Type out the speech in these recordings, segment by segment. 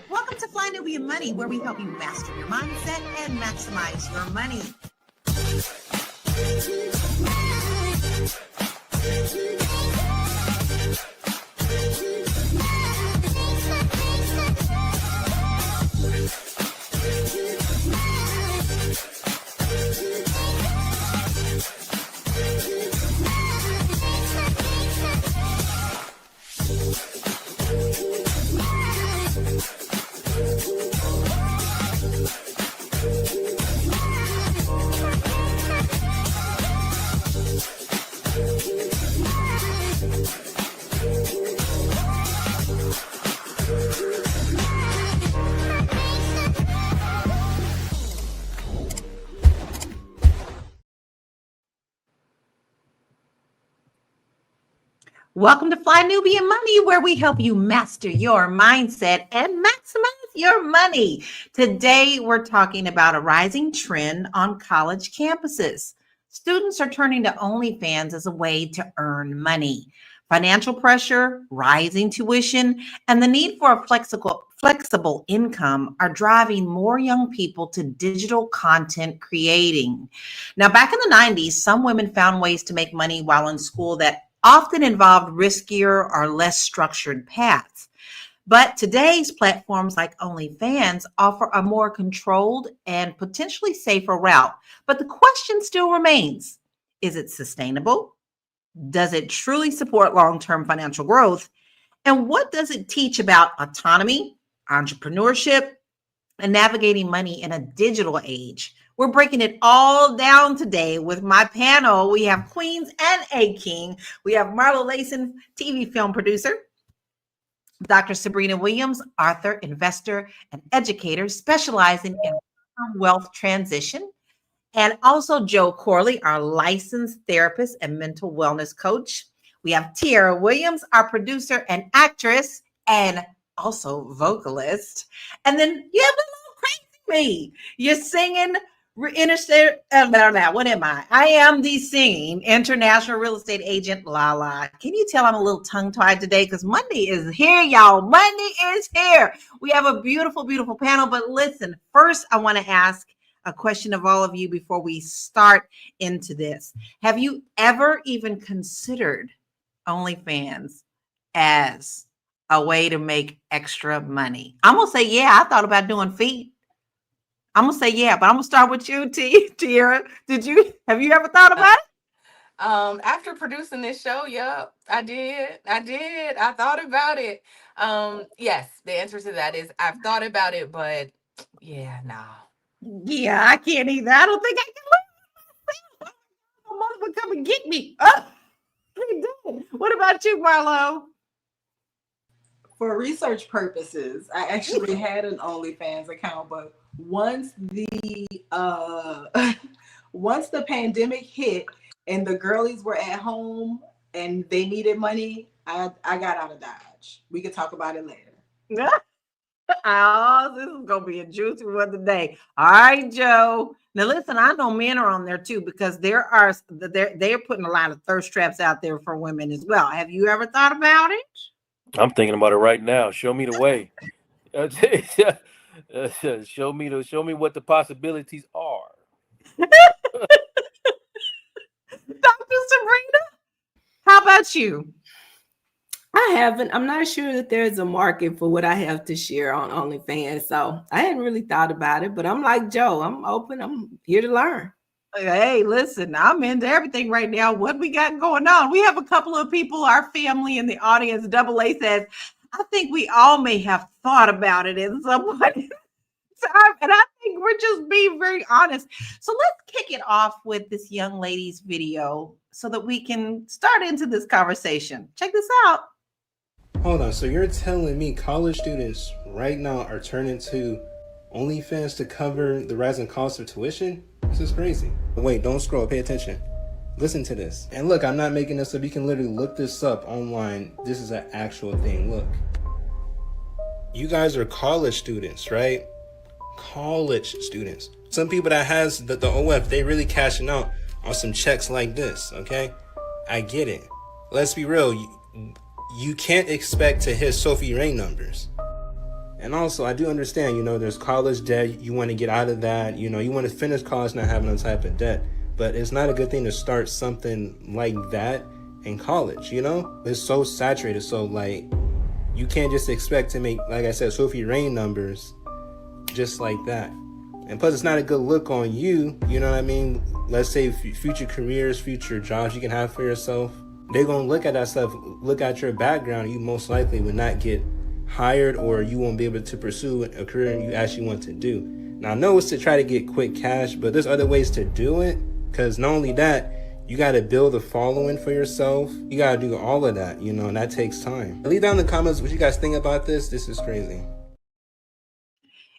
Welcome to Fly Nubian Money, where we help you master your mindset and maximize your money. Welcome to Fly Nubian Money, where we help you master your mindset and maximize your money. Today, we're talking about a rising trend on college campuses. Students are turning to OnlyFans as a way to earn money. Financial pressure, rising tuition, and the need for a flexible income are driving more young people to digital content creating. Now, back in the 90s, some women found ways to make money while in school that often involved riskier or less structured paths. But today's platforms like OnlyFans offer a more controlled and potentially safer route. But the question still remains, is it sustainable? Does it truly support long-term financial growth? And what does it teach about autonomy, entrepreneurship, and navigating money in a digital age? We're breaking it all down today with my panel. We have Queens and a King. We have Marlo Layson, TV film producer, Dr. Sabrina Williams, author, investor, and educator specializing in wealth transition, and also Joe Corley, our licensed therapist and mental wellness coach. We have Tiara Williams, our producer and actress, and also vocalist. And then you have a little crazy me. You're singing what am I? I am the singing international real estate agent, Lala. Can you tell I'm a little tongue-tied today? Because Monday is here, y'all. Monday is here. We have a beautiful, beautiful panel. But listen, first, I want to ask a question of all of you before we start into this. Have you ever even considered OnlyFans as a way to make extra money? I'm going to say, yeah, I thought about doing feet. I'm going to say, yeah, but I'm going to start with you, Tiara. Have you ever thought about it? After producing this show, yep, I did. I thought about it. Yes, the answer to that is I've thought about it, but yeah, no. Yeah, I can't either. I don't think I can live. My mother would come and get me. Oh, they did. What about you, Marlo? For research purposes, I actually had an OnlyFans account, but once the pandemic hit and the girlies were at home and they needed money, I got out of Dodge. We could talk about it later. Oh, this is gonna be a juicy one today. All right, Joe. Now listen, I know men are on there too because they're putting a lot of thirst traps out there for women as well. Have you ever thought about it? I'm thinking about it right now. Show me the way. Show me what the possibilities are. Dr. Sabrina, how about you? I haven't. I'm not sure that there's a market for what I have to share on OnlyFans. So I hadn't really thought about it, but I'm like Joe. I'm open. I'm here to learn. Hey, listen, I'm into everything right now. What we got going on? We have a couple of people, our family in the audience. Double A says, I think we all may have thought about it in some point in time. And I think we're just being very honest. So let's kick it off with this young lady's video so that we can start into this conversation. Check this out. Hold on, so you're telling me college students right now are turning to OnlyFans to cover the rising cost of tuition? This is crazy. Wait, don't scroll, pay attention. Listen to this. And look, I'm not making this up. You can literally look this up online. This is an actual thing. Look. You guys are college students, right? College students. Some people that has the OF, they really cashing out on some checks like this, okay? I get it. Let's be real. You can't expect to hit Sophie Ray numbers. And also, I do understand, there's college debt. You want to get out of that. You want to finish college not having no type of debt. But it's not a good thing to start something like that in college, It's so saturated. So, like, you can't just expect to make, like I said, Sophie Rain numbers just like that. And plus, it's not a good look on you. You know what I mean? Let's say future careers, future jobs you can have for yourself. They're going to look at that stuff, look at your background. And you most likely would not get hired, or you won't be able to pursue a career you actually want to do. Now, I know it's to try to get quick cash, but there's other ways to do it. Because not only that, you got to build a following for yourself. You got to do all of that, and that takes time. Leave down in the comments what you guys think about this. This is crazy.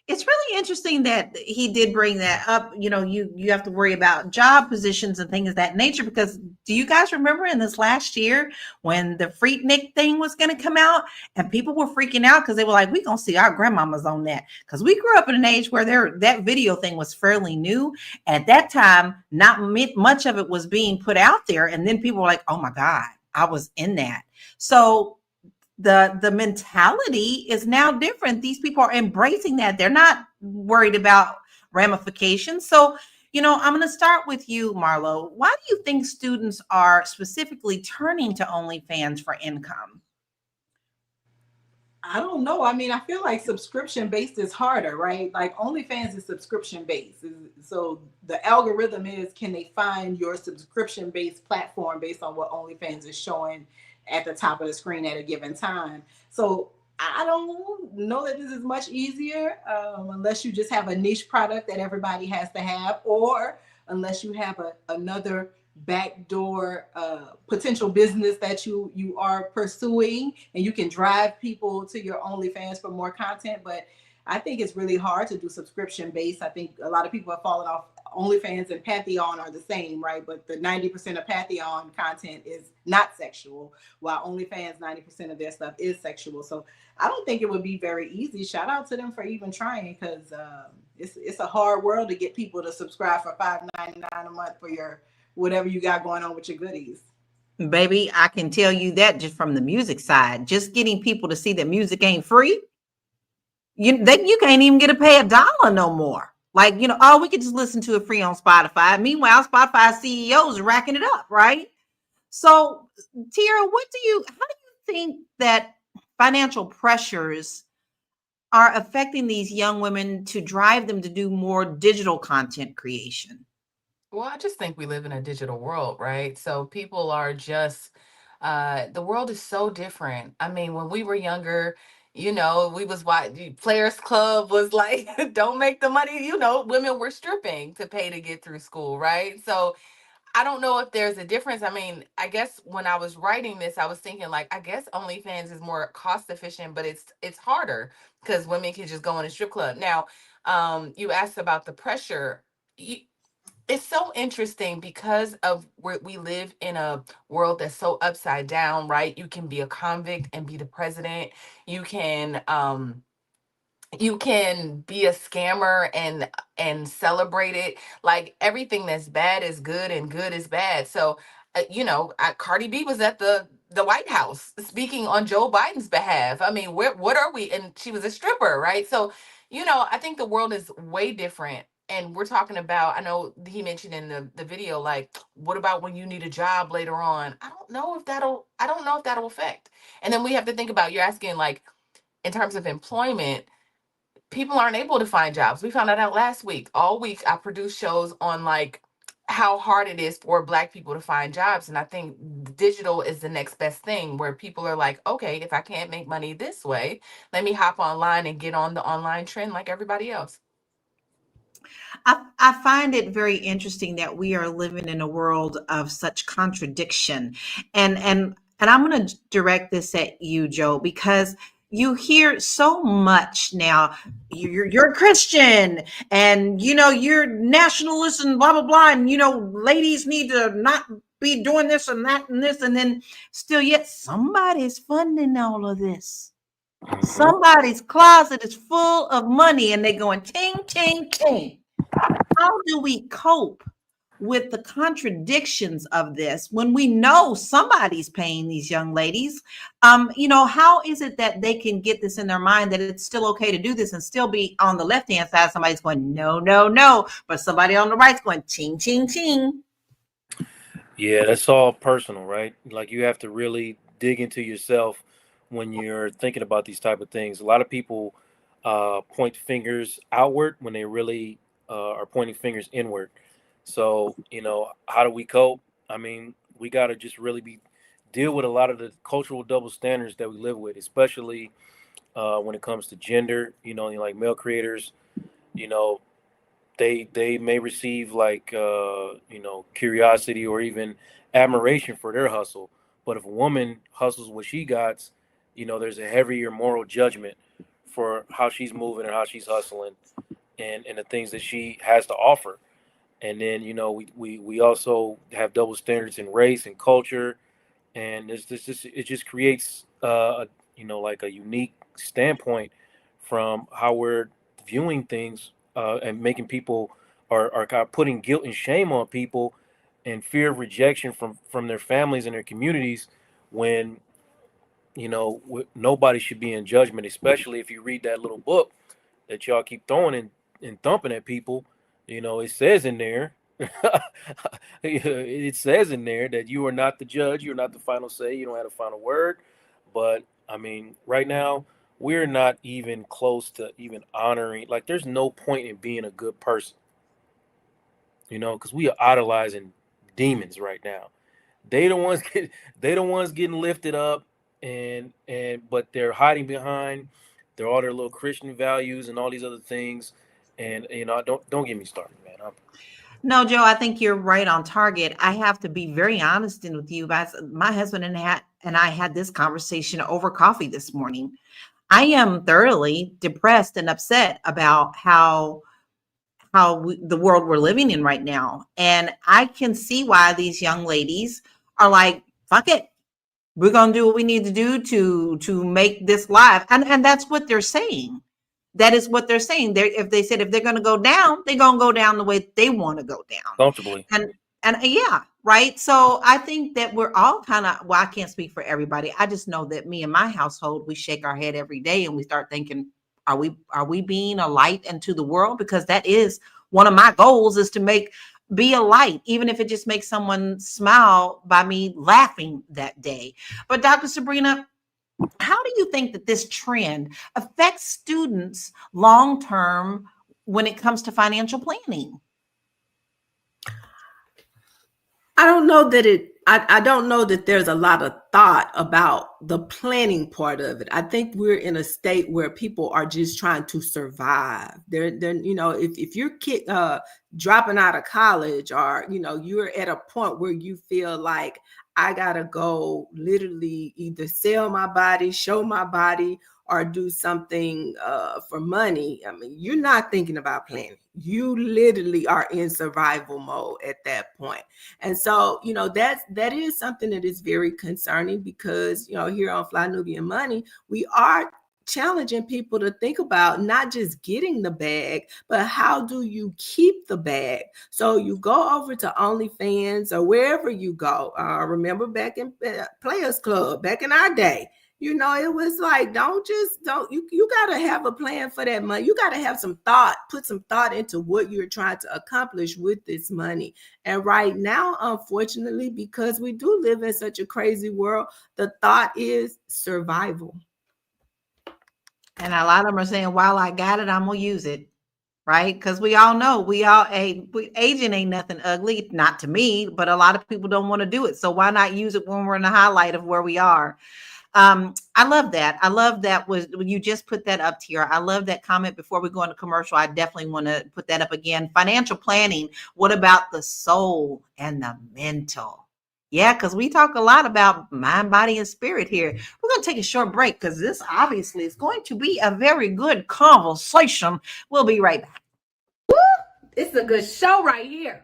It's really interesting that he did bring that up. You have to worry about job positions and things of that nature, because do you guys remember in this last year when the Freaknik thing was going to come out and people were freaking out because they were like, we're going to see our grandmamas on that, because we grew up in an age where that video thing was fairly new. At that time, not much of it was being put out there. And then people were like, oh my God, I was in that. So the mentality is now different. These people are embracing that. They're not worried about ramifications. So, I'm going to start with you, Marlo. Why do you think students are specifically turning to OnlyFans for income? I don't know. I mean, I feel like subscription based is harder, right? Like OnlyFans is subscription based. So the algorithm is, can they find your subscription based platform based on what OnlyFans is showing at the top of the screen at a given time? So I don't know that this is much easier unless you just have a niche product that everybody has to have, or unless you have another backdoor potential business that you are pursuing, and you can drive people to your OnlyFans for more content. But I think it's really hard to do subscription based. I think a lot of people have fallen off. OnlyFans and Pantheon are the same, right? But the 90% of Pantheon content is not sexual, while OnlyFans, 90% of their stuff is sexual. So I don't think it would be very easy. Shout out to them for even trying, because it's a hard world to get people to subscribe for $5.99 a month for your whatever you got going on with your goodies. Baby, I can tell you that just from the music side, just getting people to see that music ain't free. You can't even get to pay $1 no more. Like, oh, we could just listen to it free on Spotify. Meanwhile, Spotify CEOs are racking it up, right? So, Tiara, how do you think that financial pressures are affecting these young women to drive them to do more digital content creation? Well, I just think we live in a digital world, right? So people are just, the world is so different. I mean, when we were younger, we was Players Club was like, don't make the money, women were stripping to pay to get through school, right? So I don't know if there's a difference. I mean, I guess when I was writing this, I was thinking like, I guess OnlyFans is more cost efficient, but it's harder because women can just go in a strip club. Now, you asked about the pressure. It's so interesting because of where we live in a world that's so upside down, right? You can be a convict and be the president. You can be a scammer and celebrate it. Like everything that's bad is good and good is bad. So Cardi B was at the White House speaking on Joe Biden's behalf. I mean, what are we? And she was a stripper, right? So I think the world is way different. And we're talking about, I know he mentioned in the video, like, what about when you need a job later on? I don't know if that'll affect. And then we have to think about, you're asking like, in terms of employment, people aren't able to find jobs. We found that out last week. All week I produced shows on like how hard it is for Black people to find jobs. And I think digital is the next best thing, where people are like, okay, if I can't make money this way, let me hop online and get on the online trend like everybody else. I find it very interesting that we are living in a world of such contradiction. And I'm going to direct this at you, Joe, because you hear so much now. You're a Christian, and you're nationalist and blah blah blah, and ladies need to not be doing this and that and this, and then still yet somebody's funding all of this. Somebody's closet is full of money, and they're going ting ting ting. How do we cope with the contradictions of this when we know somebody's paying these young ladies? How is it that they can get this in their mind that it's still okay to do this and still be on the left-hand side, somebody's going, no, no, no, but somebody on the right's going, ching, ching, ching. Yeah, that's all personal, right? Like you have to really dig into yourself when you're thinking about these type of things. A lot of people point fingers outward when they really are pointing fingers inward. So, how do we cope? I mean, we got to just really deal with a lot of the cultural double standards that we live with, especially when it comes to gender. Like male creators, you know, they may receive like curiosity or even admiration for their hustle, but if a woman hustles what she got, there's a heavier moral judgment for how she's moving and how she's hustling and the things that she has to offer. And then we also have double standards in race and culture, and it just creates like a unique standpoint from how we're viewing things, and making people are kind of putting guilt and shame on people and fear of rejection from their families and their communities when nobody should be in judgment, especially if you read that little book that y'all keep throwing and thumping at people. It says in there, it says in there that you are not the judge, you're not the final say, you don't have the final word. But I mean, right now, we're not even close to even honoring. Like, there's no point in being a good person, because we are idolizing demons right now. They the ones they the ones getting lifted up, but they're hiding behind all their little Christian values and all these other things. And don't get me started, man. No, Joe, I think you're right on target. I have to be very honest with you guys. My husband and I had this conversation over coffee this morning. I am thoroughly depressed and upset about how the world we're living in right now. And I can see why these young ladies are like, fuck it. We're going to do what we need to do to make this live. And that's what they're saying. That is what they're saying. If they're going to go down, they're going to go down the way they want to go down. Comfortably. And yeah, right. So I think that we're all kind of, well, I can't speak for everybody. I just know that me and my household, we shake our head every day and we start thinking, are we being a light into the world? Because that is one of my goals, is to be a light, even if it just makes someone smile by me laughing that day. But Dr. Sabrina, how do you think that this trend affects students long term when it comes to financial planning? I don't know that I don't know that there's a lot of thought about the planning part of it. I think we're in a state where people are just trying to survive. They're if you're dropping out of college, or you're at a point where you feel like I gotta go literally either sell my body, show my body, or do something for money. I mean, you're not thinking about planning. You literally are in survival mode at that point. And so, that is something that is very concerning, because, here on Fly Nubian Money, we are challenging people to think about not just getting the bag, but how do you keep the bag? So you go over to OnlyFans or wherever you go. Remember back in Players Club, back in our day, it was like, you got to have a plan for that money. You got to have some thought, put some thought into what you're trying to accomplish with this money. And right now, unfortunately, because we do live in such a crazy world, the thought is survival. And a lot of them are saying, while I got it, I'm going to use it. Right? Because we all know aging ain't nothing ugly, not to me, but a lot of people don't want to do it. So why not use it when we're in the highlight of where we are? I love that. I love that when you just put that up, Tiara. I love that comment. Before we go into commercial, I definitely want to put that up again. Financial planning. What about the soul and the mental? Yeah, because we talk a lot about mind, body, and spirit here. We're going to take a short break because this obviously is going to be a very good conversation. We'll be right back. It's a good show right here.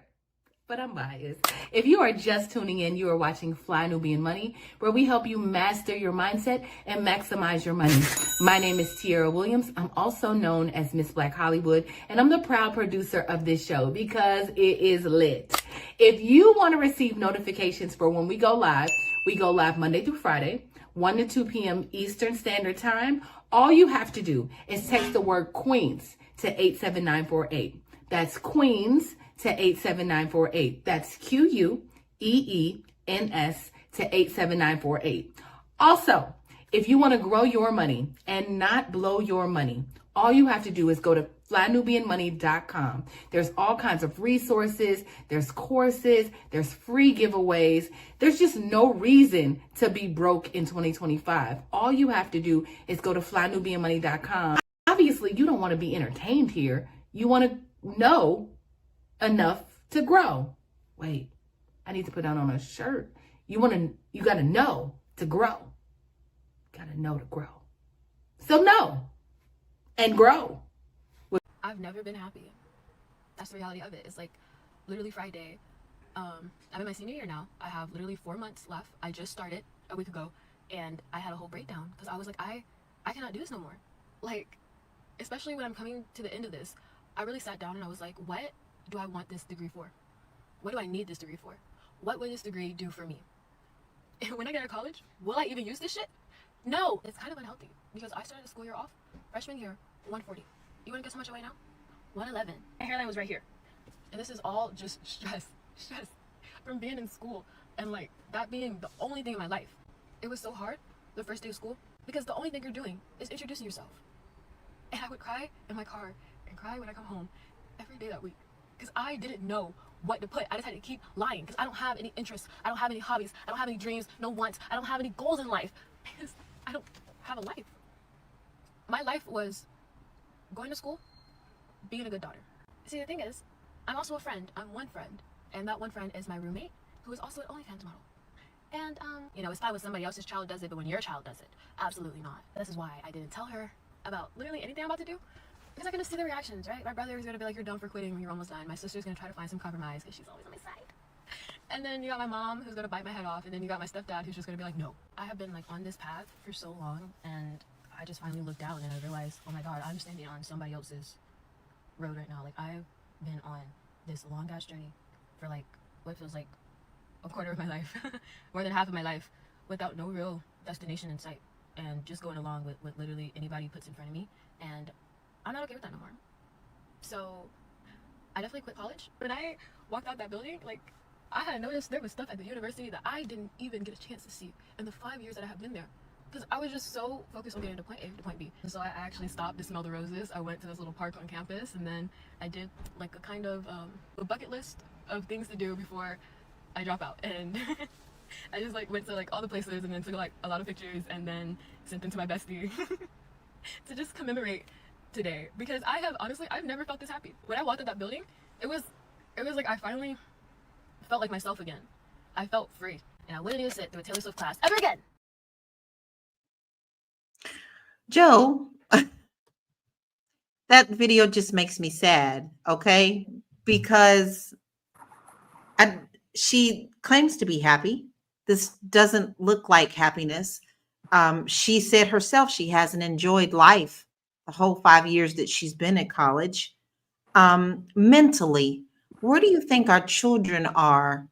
but I'm biased. If you are just tuning in, you are watching Fly Nubian Money, where we help you master your mindset and maximize your money. My name is Tiara Williams. I'm also known as Miss Black Hollywood, and I'm the proud producer of this show because it is lit. If you want to receive notifications for when we go live Monday through Friday, 1 to 2 p.m. Eastern Standard Time. All you have to do is text the word Queens to 87948. That's Queens to 87948. That's QUEENS to 87948. Also, if you want to grow your money and not blow your money, all you have to do is go to flynubianmoney.com. There's all kinds of resources, there's courses, there's free giveaways. There's just no reason to be broke in 2025. All you have to do is go to flynubianmoney.com. Obviously, you don't want to be entertained here. You want to know enough to grow. Wait, I need to put that on a shirt. You got to know to grow. Got to know to grow. So know and grow. I've never been happy. That's the reality of it. It's like literally Friday. I'm in my senior year now. I have literally 4 months left. I just started a week ago, and I had a whole breakdown because I was like, I cannot do this no more. Like, especially when I'm coming to the end of this, I really sat down and I was like, what do I want this degree for? What do I need this degree for? What would this degree do for me? And when I get out of college, will I even use this shit? No, it's kind of unhealthy because I started the school year off, freshman year, 140. You want to guess how much I weigh now? 111. My hairline was right here. And this is all just stress from being in school and like that being the only thing in my life. It was so hard the first day of school because the only thing you're doing is introducing yourself. And I would cry in my car and cry when I come home every day that week because I didn't know what to put. I just had to keep lying because I don't have any interests. I don't have any hobbies. I don't have any dreams, no wants. I don't have any goals in life because I don't have a life. My life was going to school, being a good daughter. See, the thing is, I'm also a friend. I'm one friend. And that one friend is my roommate, who is also an OnlyFans model. And, it's fine when somebody else's child does it, but when your child does it, absolutely not. This is why I didn't tell her about literally anything I'm about to do. Because I'm going to see the reactions, right? My brother is going to be like, you're done for quitting when you're almost done. My sister's going to try to find some compromise because she's always on my side. And then you got my mom who's going to bite my head off. And then you got my stepdad who's just going to be like, no. I have been like on this path for so long, and I just finally looked down and I realized, oh my God, I'm standing on somebody else's road right now. Like, I've been on this long ass journey for like what feels like a quarter of my life, more than half of my life, without no real destination in sight, and just going along with what literally anybody puts in front of me. And I'm not okay with that no more. So I definitely quit college. When I walked out that building, like, I had noticed there was stuff at the university that I didn't even get a chance to see in the 5 years that I have been there. Because I was just so focused on getting to point A to point B. And so I actually stopped to smell the roses. I went to this little park on campus, and then I did like a kind of a bucket list of things to do before I drop out. And I just like went to like all the places and then took like a lot of pictures and then sent them to my bestie to just commemorate today. Because I've never felt this happy. When I walked out that building, it was like I finally felt like myself again. I felt free. And I wouldn't need to sit through a Taylor Swift class ever again. Joe, that video just makes me sad, okay? Because she claims to be happy. This doesn't look like happiness. She said herself she hasn't enjoyed life the whole 5 years that she's been at college. Mentally, where do you think our children are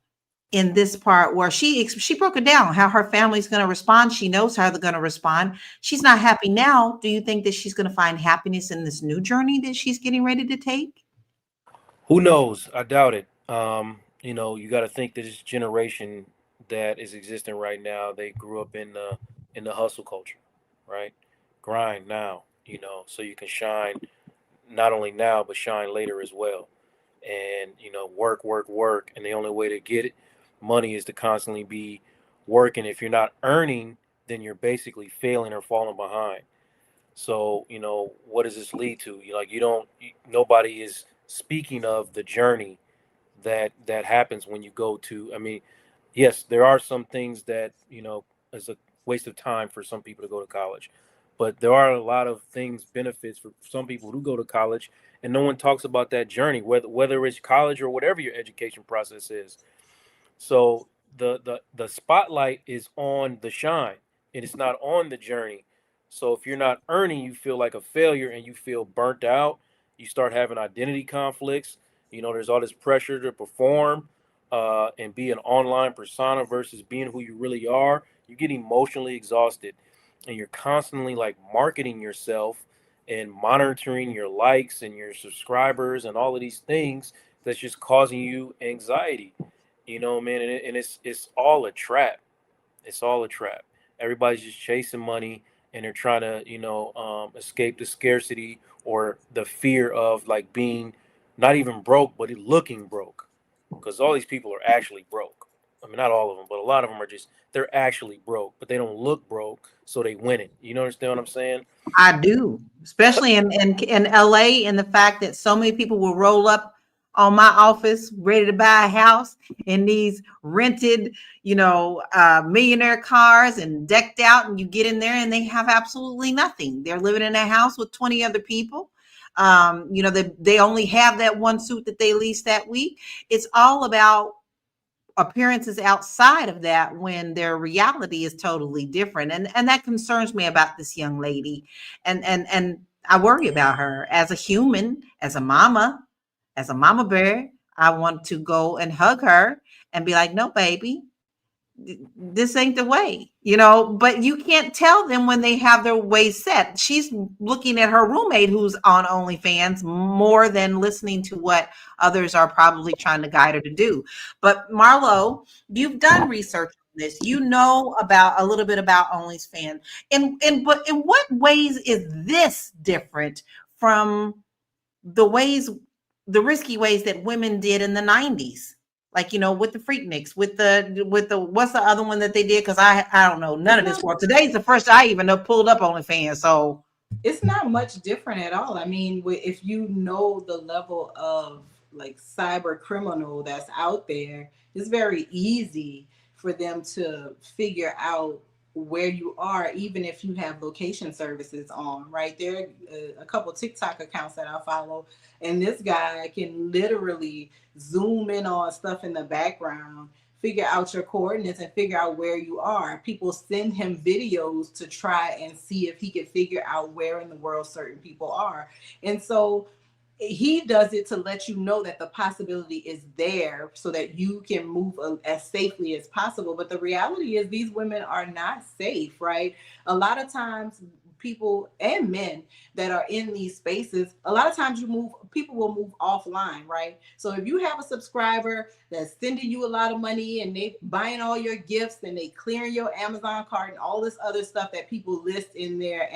in this part where she broke it down how her family's going to respond? She knows how they're going to respond. She's not happy now. Do you think that she's going to find happiness in this new journey that she's getting ready to take? Who knows? I doubt it. You got to think that this generation that is existing right now, they grew up in the hustle culture, right? Grind now, so you can shine not only now but shine later as well. And work, and the only way to get money is to constantly be working. If you're not earning, then you're basically failing or falling behind. So, what does this lead to? Nobody is speaking of the journey that happens when you go to, yes, there are some things that, is a waste of time for some people to go to college. But there are a lot of things, benefits for some people who go to college, and no one talks about that journey, whether it's college or whatever your education process is. So the spotlight is on the shine, and it's not on the journey. So if you're not earning, you feel like a failure and you feel burnt out. You start having identity conflicts. There's all this pressure to perform and be an online persona versus being who you really are. You get emotionally exhausted, and you're constantly like marketing yourself and monitoring your likes and your subscribers and all of these things that's just causing you anxiety. Man, and it's all a trap. It's all a trap. Everybody's just chasing money, and they're trying to, escape the scarcity or the fear of like being not even broke, but looking broke. Because all these people are actually broke. I mean, not all of them, but a lot of them they're actually broke, but they don't look broke, so they win it. You understand what I'm saying? I do, especially in LA, and the fact that so many people will roll up on my office ready to buy a house in these rented, millionaire cars and decked out, and you get in there and they have absolutely nothing. They're living in a house with 20 other people. They only have that one suit that they leased that week. It's all about appearances outside of that when their reality is totally different, and that concerns me about this young lady, and I worry about her as a human, as a mama bear. I want to go and hug her and be like, no baby, this ain't the way, but you can't tell them when they have their way set. She's looking at her roommate who's on OnlyFans more than listening to what others are probably trying to guide her to do. But Marlo, you've done research on this. You know about a little bit about OnlyFans. But in what ways is this different from the risky ways that women did in the 90s? Like, with the Freakniks, with the what's the other one that they did? Because I don't know none of this world. Today's the first I even know pulled up OnlyFans. So it's not much different at all. I mean, if you know the level of like cyber criminal that's out there, it's very easy for them to figure out where you are, even if you have location services on, right? There are a couple TikTok accounts that I follow, and this guy can literally zoom in on stuff in the background, figure out your coordinates, and figure out where you are. People send him videos to try and see if he can figure out where in the world certain people are. And so he does it to let you know that the possibility is there so that you can move as safely as possible. But the reality is these women are not safe, right? A lot of times people and men that are in these spaces, a lot of times people will move offline, right? So if you have a subscriber that's sending you a lot of money and they buying all your gifts and they clearing your Amazon card and all this other stuff that people list in their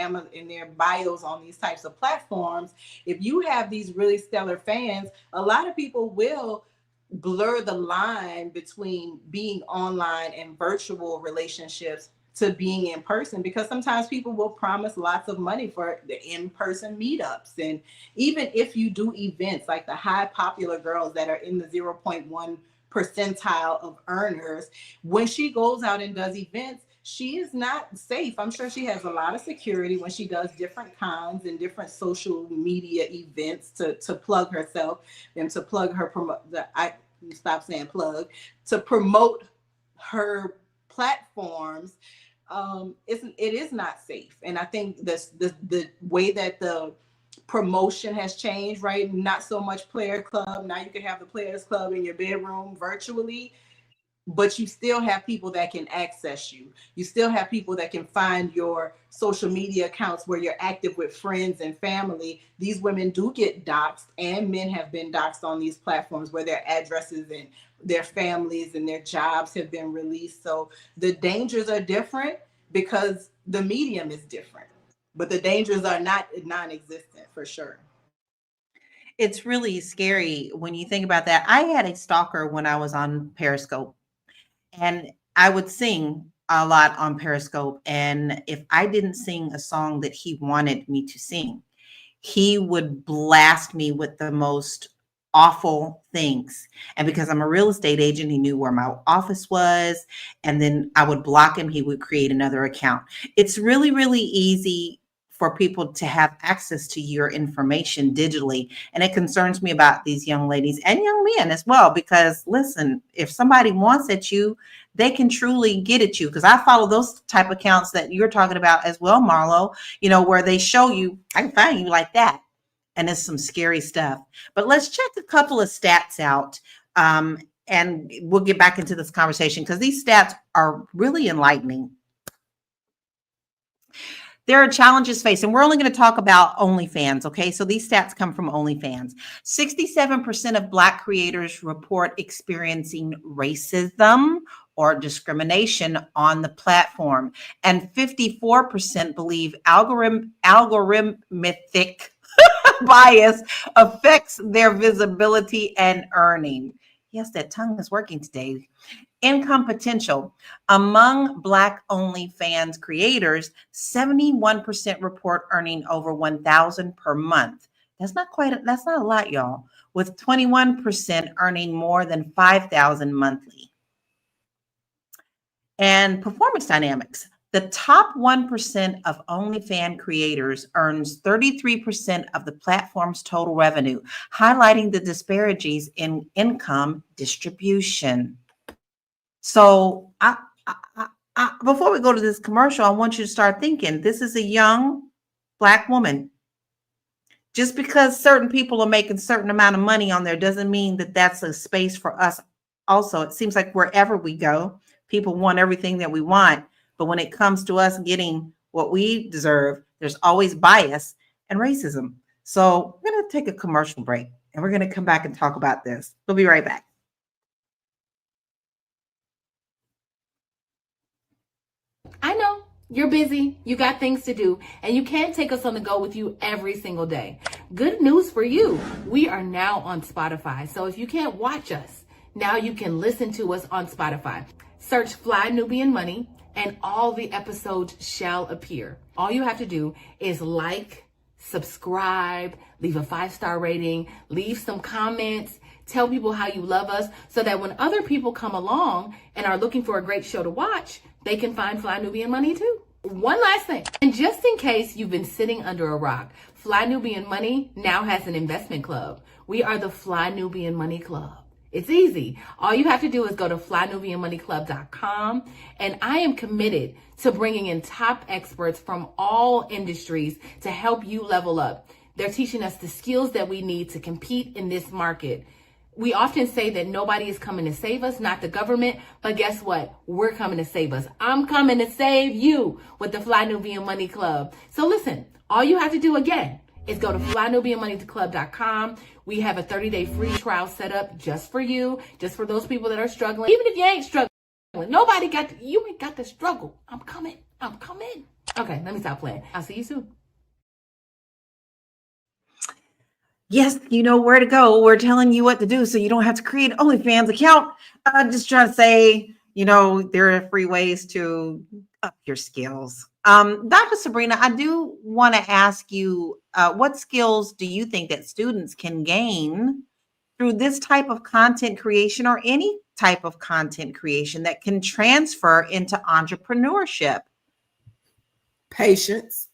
bios on these types of platforms, if you have these really stellar fans, a lot of people will blur the line between being online and virtual relationships to being in person, because sometimes people will promise lots of money for the in-person meetups. And even if you do events like the high popular girls that are in the 0.1 percentile of earners, when she goes out and does events, she is not safe. I'm sure she has a lot of security when she does different cons and different social media events to plug herself and to plug her to promote her platforms. It is not safe. And I think the way that the promotion has changed, right? Not so much player club. Now you can have the players club in your bedroom virtually, but you still have people that can access you. You still have people that can find your social media accounts where you're active with friends and family. These women do get doxxed, and men have been doxxed on these platforms where their addresses and their families and their jobs have been released. So the dangers are different because the medium is different, but the dangers are not non-existent for sure. it's really scary when you think about that. I had a stalker when I was on Periscope, and I would sing a lot on Periscope. And if I didn't sing a song that he wanted me to sing, he would blast me with the most awful things. And because I'm a real estate agent, he knew where my office was. And then I would block him. He would create another account. It's really, really easy for people to have access to your information digitally. And it concerns me about these young ladies and young men as well, because listen, if somebody wants at you, they can truly get at you. Because I follow those type of accounts that you're talking about as well, Marlo, where they show you, I can find you like that. And it's some scary stuff. But let's check a couple of stats out. And we'll get back into this conversation because these stats are really enlightening. There are challenges faced, and we're only going to talk about OnlyFans, okay? So these stats come from OnlyFans. 67% of Black creators report experiencing racism or discrimination on the platform, and 54% believe algorithmic bias affects their visibility and earning. Yes, that tongue is working today. Income potential. Among Black OnlyFans creators, 71% report earning over $1,000 per month. That's not a lot, y'all, with 21% earning more than $5,000 monthly. And performance dynamics. The top 1% of OnlyFans creators earns 33% of the platform's total revenue, highlighting the disparities in income distribution. So before we go to this commercial, I want you to start thinking, this is a young Black woman. Just because certain people are making a certain amount of money on there doesn't mean that that's a space for us. Also, it seems like wherever we go, people want everything that we want. But when it comes to us getting what we deserve, there's always bias and racism. So we're going to take a commercial break and we're going to come back and talk about this. We'll be right back. I know you're busy, you got things to do, and you can't take us on the go with you every single day. Good news for you. We are now on Spotify. So if you can't watch us, now you can listen to us on Spotify. Search Fly Nubian Money and all the episodes shall appear. All you have to do is like, subscribe, leave a 5-star rating, leave some comments, tell people how you love us so that when other people come along and are looking for a great show to watch, they can find Fly Nubian Money too. One last thing, and just in case you've been sitting under a rock, Fly Nubian Money now has an investment club. We are the Fly Nubian Money Club. It's easy. All you have to do is go to flynubianmoneyclub.com, and I am committed to bringing in top experts from all industries to help you level up. They're teaching us the skills that we need to compete in this market. We often say that nobody is coming to save us, not the government, but guess what? We're coming to save us. I'm coming to save you with the Fly Nubian Money Club. So listen, all you have to do again is go to flynubianmoneyclub.com. We have a 30-day free trial set up just for you, just for those people that are struggling. Even if you ain't struggling, you ain't got to struggle. I'm coming. Okay, let me stop playing. I'll see you soon. Yes, you know where to go. We're telling you what to do so you don't have to create an OnlyFans account. I'm just trying to say, there are free ways to up your skills. Dr. Sabrina, I do want to ask you, what skills do you think that students can gain through this type of content creation or any type of content creation that can transfer into entrepreneurship? Patience.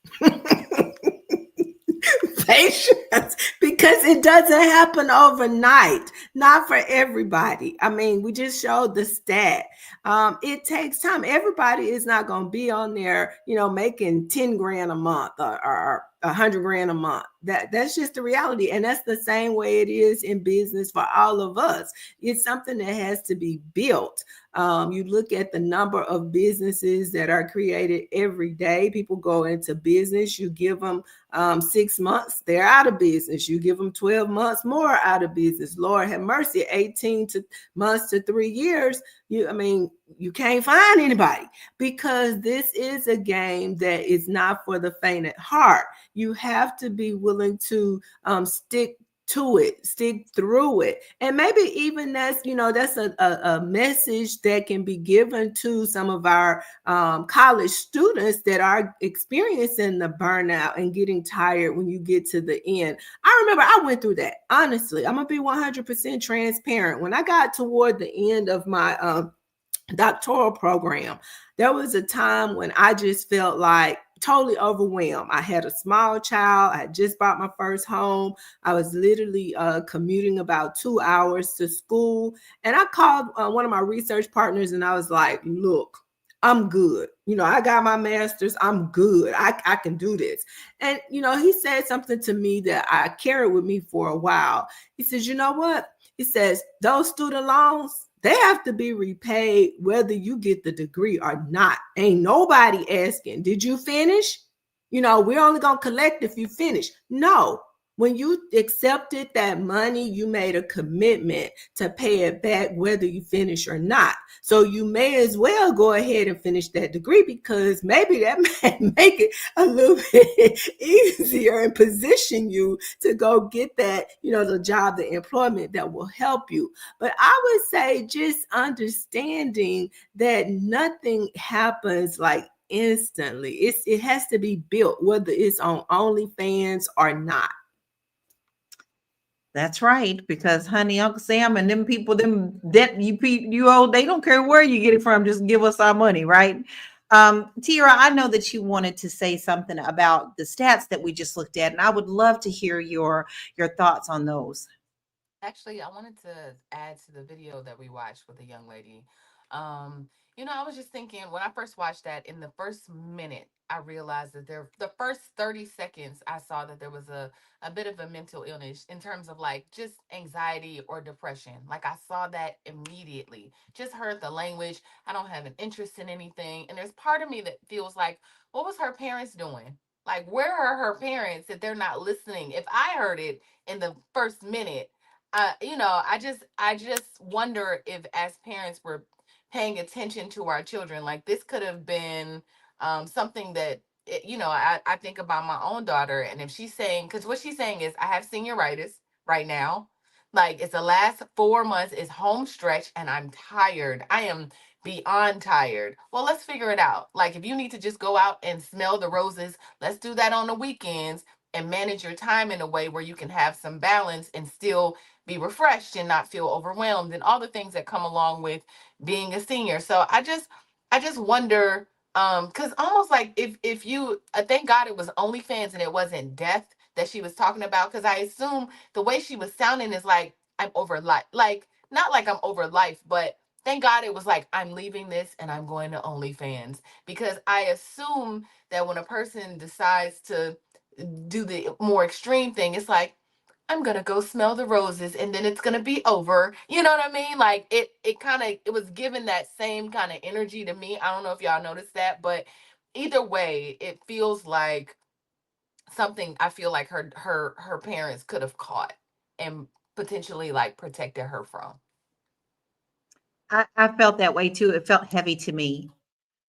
Patience, because it doesn't happen overnight. Not for everybody. I mean, we just showed the stat. It takes time. Everybody is not going to be on there, making 10 grand a month or 100 grand a month. That's just the reality. And that's the same way it is in business for all of us. It's something that has to be built. You look at the number of businesses that are created every day. People go into business. You give them 6 months, they're out of business. You give them 12 months more out of business. Lord have mercy, 18 months to 3 years. You can't find anybody, because this is a game that is not for the faint at heart. You have to be willing to stick to it, stick through it. And maybe even that's a message that can be given to some of our college students that are experiencing the burnout and getting tired when you get to the end. I remember I went through that. Honestly, I'm gonna be 100% transparent. When I got toward the end of my doctoral program, there was a time when I just felt like totally overwhelmed. I had a small child. I had just bought my first home. I was literally commuting about 2 hours to school. And I called one of my research partners and I was like, look, I'm good. I got my master's. I'm good. I can do this. And, he said something to me that I carried with me for a while. He says, you know what? He says, those student loans, they have to be repaid whether you get the degree or not. Ain't nobody asking, did you finish? We're only going to collect if you finish. No. When you accepted that money, you made a commitment to pay it back whether you finish or not. So you may as well go ahead and finish that degree, because maybe that might make it a little bit easier and position you to go get that, the job, the employment that will help you. But I would say just understanding that nothing happens like instantly. It has to be built, whether it's on OnlyFans or not. That's right, because honey, Uncle Sam and them people, them debt you owe, they don't care where you get it from. Just give us our money, right? Tiara, I know that you wanted to say something about the stats that we just looked at, and I would love to hear your thoughts on those. Actually, I wanted to add to the video that we watched with the young lady. Um, I was just thinking when I first watched that, in the first minute, I realized that the first 30 seconds, I saw that there was a bit of a mental illness in terms of like just anxiety or depression. Like I saw that immediately. Just heard the language. I don't have an interest in anything. And there's part of me that feels like, what was her parents doing? Like, where are her parents if they're not listening? If I heard it in the first minute, I just wonder if as parents we're paying attention to our children. Like this could have been something that I think about my own daughter, and if she's saying, because what she's saying is I have senioritis right now, like it's the last 4 months is home stretch and I'm tired. I am beyond tired. Well, let's figure it out. Like if you need to just go out and smell the roses, let's do that on the weekends and manage your time in a way where you can have some balance and still be refreshed and not feel overwhelmed and all the things that come along with being a senior. So I just wonder, because almost like if you thank God it was OnlyFans and it wasn't death that she was talking about, because I assume the way she was sounding is like I'm over life, like not like I'm over life, but thank God it was like I'm leaving this and I'm going to OnlyFans, because I assume that when a person decides to do the more extreme thing, it's like I'm gonna go smell the roses and then it's gonna be over. You know what I mean? Like it was given that same kind of energy to me. I don't know if y'all noticed that, but either way, it feels like something I feel like her parents could have caught and potentially like protected her from. I felt that way too. It felt heavy to me.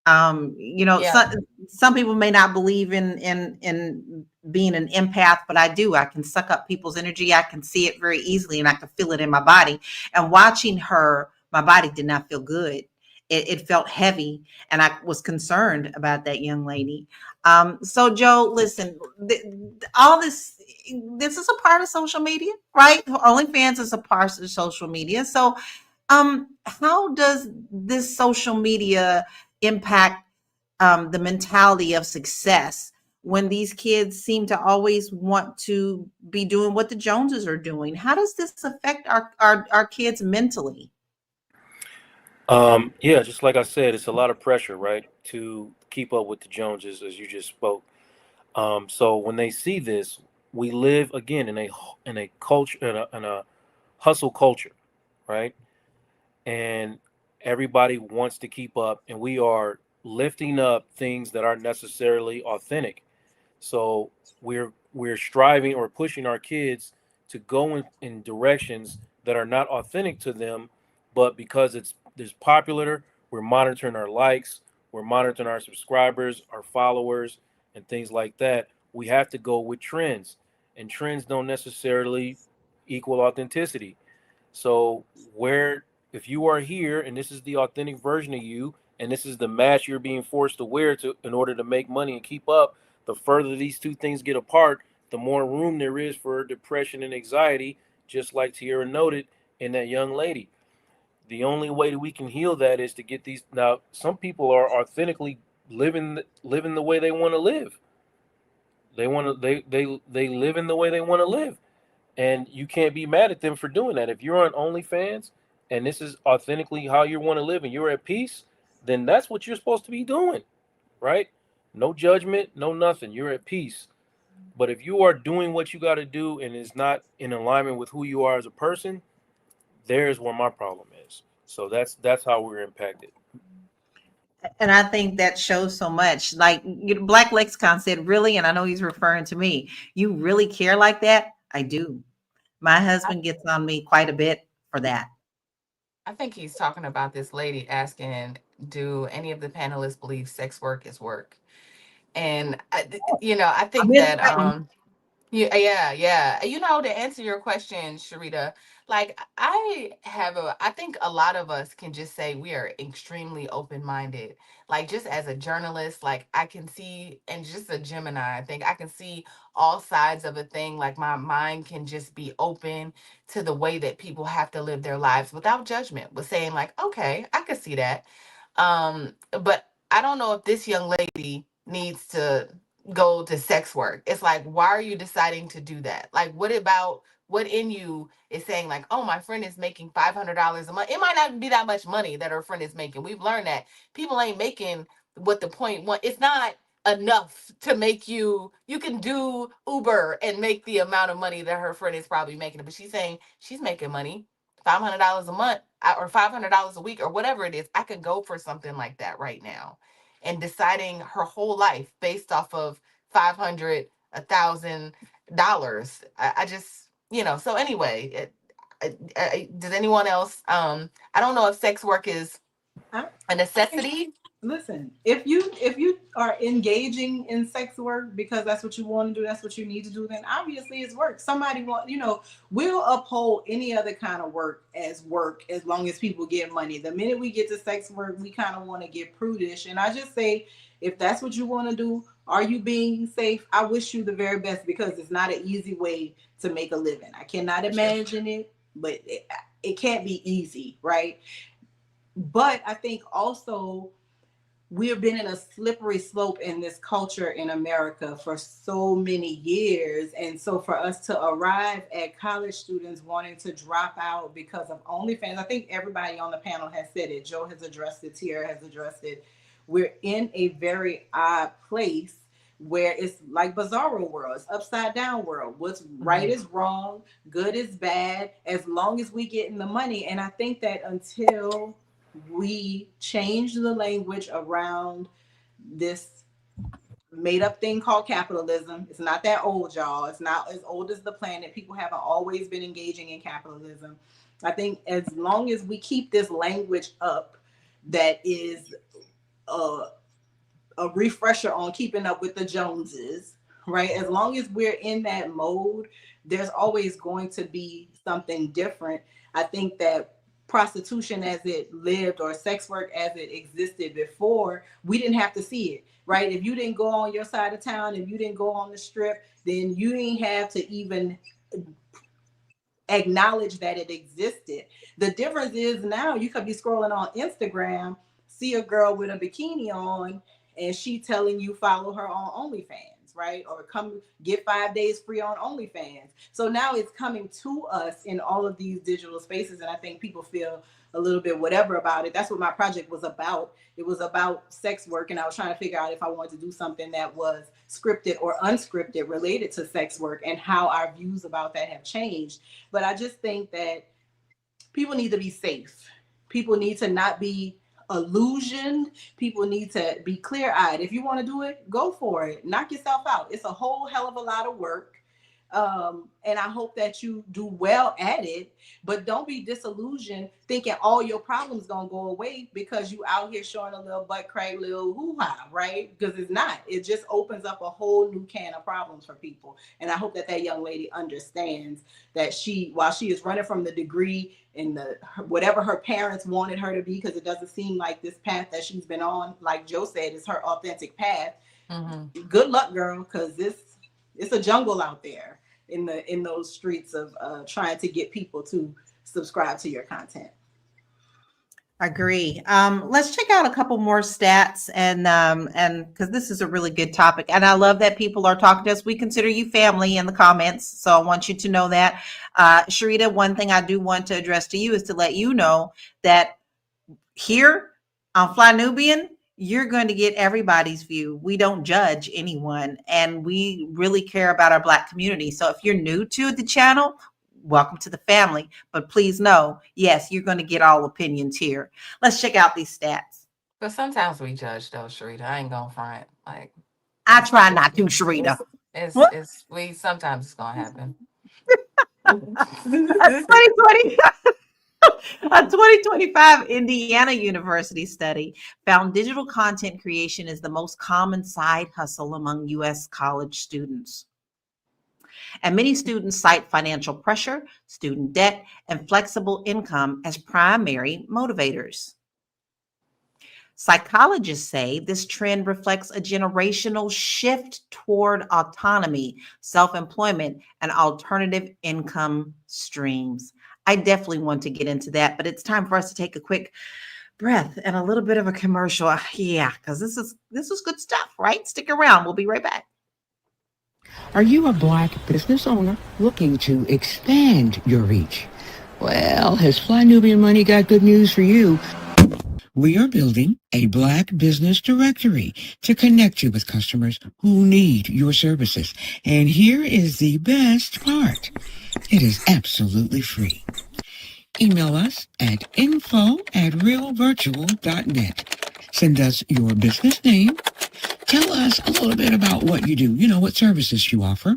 Yeah. Some people may not believe in being an empath, but I do. I can suck up people's energy. I can see it very easily, and I can feel it in my body. And watching her, my body did not feel good. It felt heavy, and I was concerned about that young lady. So Joe, listen, all this is a part of social media, right? OnlyFans is a part of social media. So how does this social media impact the mentality of success when these kids seem to always want to be doing what the Joneses are doing? How does this affect our kids mentally? Yeah, just like I said, it's a lot of pressure, right, to keep up with the Joneses, as you just spoke. So when they see this, we live again in a culture, in a hustle culture, right? And everybody wants to keep up, and we are lifting up things that aren't necessarily authentic. So we're striving or pushing our kids to go in directions that are not authentic to them, but because it's popular, we're monitoring our likes, we're monitoring our subscribers, our followers, and things like that. We have to go with trends, and trends don't necessarily equal authenticity. So where if you are here and this is the authentic version of you and this is the mask you're being forced to wear to in order to make money and keep up, the further these two things get apart, the more room there is for depression and anxiety, just like Tierra noted in that young lady. The only way that we can heal that is to get these. Now, some people are authentically living the way they want to live. They live in the way they want to live, and you can't be mad at them for doing that. If you're on OnlyFans and this is authentically how you want to live and you're at peace, then that's what you're supposed to be doing, right? No judgment, no nothing. You're at peace. But if you are doing what you got to do and is not in alignment with who you are as a person, there's where my problem is. So that's how we're impacted. And I think that shows so much. Like Black Lexicon said, really, and I know he's referring to me. You really care like that? I do. My husband gets on me quite a bit for that. I think he's talking about this lady asking, do any of the panelists believe sex work is work? And I I think missed that that one. yeah, yeah, yeah. To answer your question, Sharita, like I think a lot of us can just say we are extremely open-minded. Like just as a journalist, like I can see, and just a Gemini, I think I can see all sides of a thing. Like my mind can just be open to the way that people have to live their lives without judgment, with saying like, okay, I could see that. But I don't know if this young lady needs to go to sex work. It's like, why are you deciding to do that? Like, what in you is saying like, oh, my friend is making $500 a month. It might not be that much money that her friend is making. We've learned that people ain't making what the point one. It's not enough to make you can do Uber and make the amount of money that her friend is probably making. But she's saying she's making money, $500 a month or $500 a week or whatever it is. I could go for something like that right now, and deciding her whole life based off of 500, $1,000. I just, so anyway, does anyone else, I don't know if sex work is I, a I think necessity. listen, if you are engaging in sex work because that's what you want to do, that's what you need to do, then obviously it's work. Somebody we'll uphold any other kind of work as long as people get money. The minute we get to sex work, we kind of want to get prudish. And I just say, if that's what you want to do, are you being safe? I wish you the very best, because it's not an easy way to make a living. I cannot imagine it, but it can't be easy, right? But I think also we have been in a slippery slope in this culture in America for so many years. And so for us to arrive at college students wanting to drop out because of OnlyFans, I think everybody on the panel has said it. Joe has addressed it. Tiara has addressed it. We're in a very odd place where it's like bizarro world. It's upside down world. What's right is wrong. Good is bad. As long as we get in the money. And I think that until we change the language around this made up thing called capitalism. It's not that old, y'all. It's not as old as the planet. People haven't always been engaging in capitalism. I think as long as we keep this language up, that is a refresher on keeping up with the Joneses, right? As long as we're in that mode, there's always going to be something different. I think that prostitution as it lived, or sex work as it existed before, we didn't have to see it, right? If you didn't go on your side of town, if you didn't go on the strip, then you didn't have to even acknowledge that it existed. The difference is now you could be scrolling on Instagram, see a girl with a bikini on, and she telling you follow her on OnlyFans, right? Or come get 5 days free on OnlyFans. So now it's coming to us in all of these digital spaces, and I think people feel a little bit whatever about it. That's what my project was about. It was about sex work, and I was trying to figure out if I wanted to do something that was scripted or unscripted related to sex work and how our views about that have changed. But I just think that people need to be safe. People need to not be illusioned. People need to be clear-eyed. If you want to do it, go for it. Knock yourself out. It's a whole hell of a lot of work. And I hope that you do well at it, but don't be disillusioned thinking all your problems gonna go away because you out here showing a little butt crack, little hoo-ha, right? Because it's not. It just opens up a whole new can of problems for people. And I hope that that young lady understands that while she is running from the degree and whatever her parents wanted her to be, because it doesn't seem like this path that she's been on, like Joe said, is her authentic path. Good luck, girl, because it's a jungle out there in those streets of trying to get people to subscribe to your content. Agree. Let's check out a couple more stats and because this is a really good topic, and I love that people are talking to us. We consider you family in the comments, so I want you to know that. Sharita, one thing I do want to address to you is to let you know that here on Fly Nubian, you're going to get everybody's view. We don't judge anyone, and we really care about our Black community. So if you're new to the channel, welcome to the family. But please know, yes, you're going to get all opinions here. Let's check out these stats. But sometimes we judge though, Sharita. I ain't gonna front. Like I it's try it's not to, Sharita. it's What? it's we sometimes it's gonna happen. A 2020, a 2025 Indiana University study found digital content creation is the most common side hustle among U.S. college students. And many students cite financial pressure, student debt, and flexible income as primary motivators. Psychologists say this trend reflects a generational shift toward autonomy, self employment, and alternative income streams. I definitely want to get into that, but it's time for us to take a quick breath and a little bit of a commercial. Yeah, because this is good stuff, right? Stick around. We'll be right back. Are you a Black business owner looking to expand your reach? Well, has Fly Nubian Money got good news for you? We are building a Black business directory to connect you with customers who need your services. And here is the best part. It is absolutely free. Email us at info@realvirtual.net. Send us your business name. Tell us a little bit about what you do, what services you offer,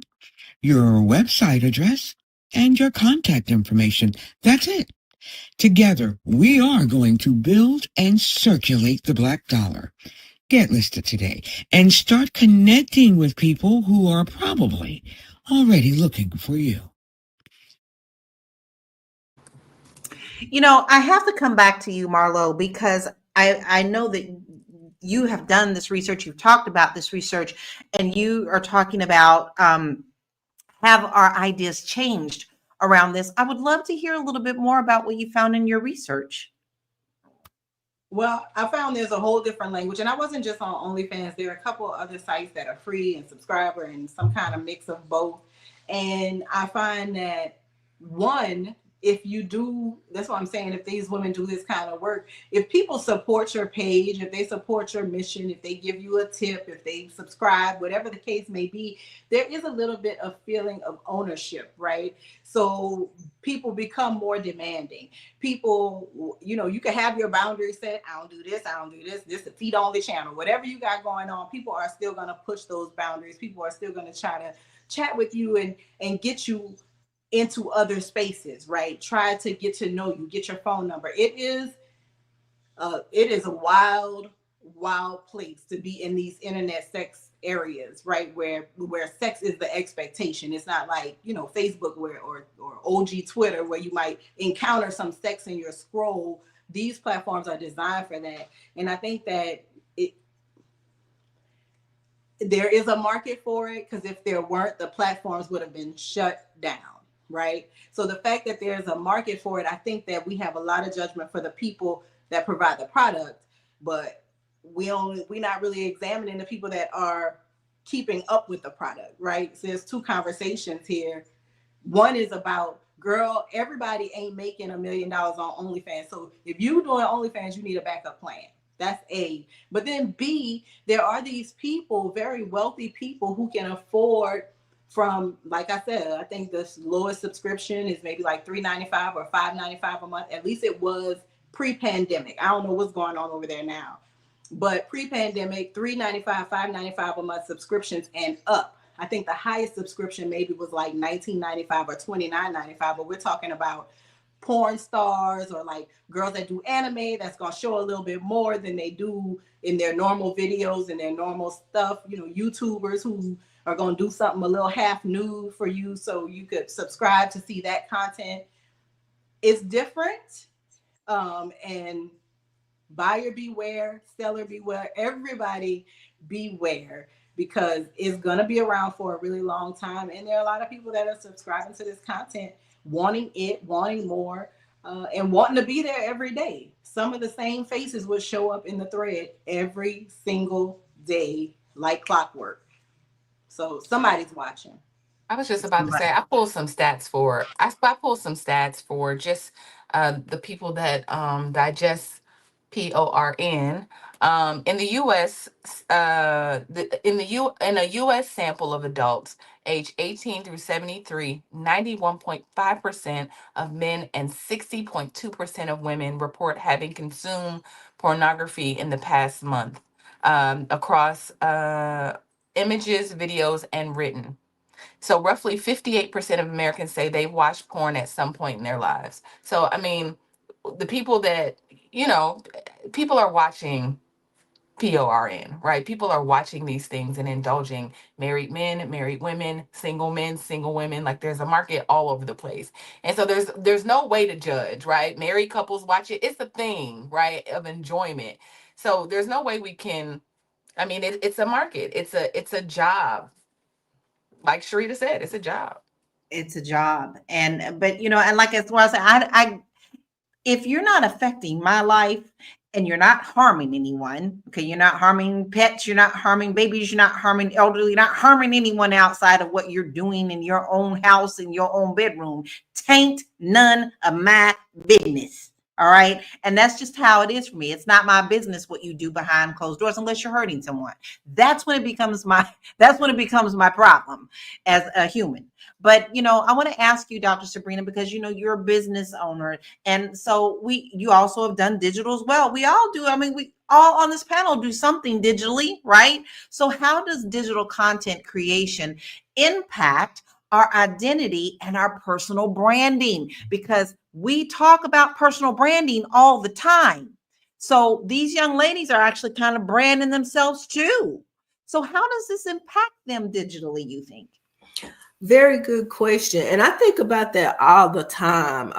your website address, and your contact information. That's it. Together, we are going to build and circulate the Black dollar. Get listed today and start connecting with people who are probably already looking for you. I have to come back to you, Marlo, because I know that you have done this research, you've talked about this research, and you are talking about have our ideas changed around this. I would love to hear a little bit more about what you found in your research. Well, I found there's a whole different language, and I wasn't just on OnlyFans. There are a couple of other sites that are free and subscriber and some kind of mix of both. And I find that one, if you do, that's what I'm saying, if these women do this kind of work, if people support your page, if they support your mission, if they give you a tip, if they subscribe, whatever the case may be, there is a little bit of feeling of ownership, right? So people become more demanding. People, you can have your boundaries set. I don't do this. I don't do this. This is a feed only channel. Whatever you got going on, people are still going to push those boundaries. People are still going to try to chat with you and get you into other spaces, right? Try to get to know you, get your phone number. It is a wild place to be in these internet sex areas, right? Where sex is the expectation. It's not like, Facebook or OG Twitter, where you might encounter some sex in your scroll. These platforms are designed for that. And I think that there is a market for it, because if there weren't, the platforms would have been shut down, right? So the fact that there's a market for it, I think that we have a lot of judgment for the people that provide the product, but we're not really examining the people that are keeping up with the product, right? So there's two conversations here. One is about, girl, everybody ain't making $1 million on OnlyFans. So if you're doing OnlyFans, you need a backup plan. That's A. But then B, there are these people, very wealthy people, who can afford, from, like I said, I think the lowest subscription is maybe like $3.95 or $5.95 a month. At least it was pre-pandemic. I don't know what's going on over there now. But pre-pandemic, $3.95, $5.95 a month subscriptions and up. I think the highest subscription maybe was like $19.95 or $29.95, but we're talking about porn stars or like girls that do anime that's going to show a little bit more than they do in their normal videos and their normal stuff. YouTubers who are going to do something a little half nude for you so you could subscribe to see that content. It's different. And buyer beware, seller beware, everybody beware, because it's going to be around for a really long time. And there are a lot of people that are subscribing to this content, wanting more. and wanting to be there every day. Some of the same faces would show up in the thread every single day, like clockwork. So somebody's watching. I was just about to say I pulled some stats for I pulled some stats for just the people that digest PORN. In the U.S., in a U.S. sample of adults age 18 through 73, 91.5% of men and 60.2% of women report having consumed pornography in the past month, across images, videos, and written. So roughly 58% of Americans say they watched porn at some point in their lives. So I mean, the people that, you know, people are watching PORN, right? People are watching these things and indulging. Married men, married women, men, single women. Like there's a market all over the place. And so there's no way to judge, right? Married couples watch it. It's a thing, right? Of enjoyment. So there's no way we can, I mean, it's a market. It's a job. Like Sharita said, it's a job. It's a job. But and like as well, I if you're not affecting my life and you're not harming anyone, okay, you're not harming pets, you're not harming babies, you're not harming elderly, you're not harming anyone outside of what you're doing in your own house, in your own bedroom, tain't none of my business. All right. And that's just how it is for me. It's not my business what you do behind closed doors unless you're hurting someone. That's when it becomes my problem as a human. But I want to ask you, Dr. Sabrina, because you're a business owner. And so you also have done digital as well. We all do. I mean, we all on this panel do something digitally, right? So how does digital content creation impact our identity and our personal branding? Because we talk about personal branding all the time. So these young ladies are actually kind of branding themselves too. So how does this impact them digitally, you think? Very good question. And I think about that all the time.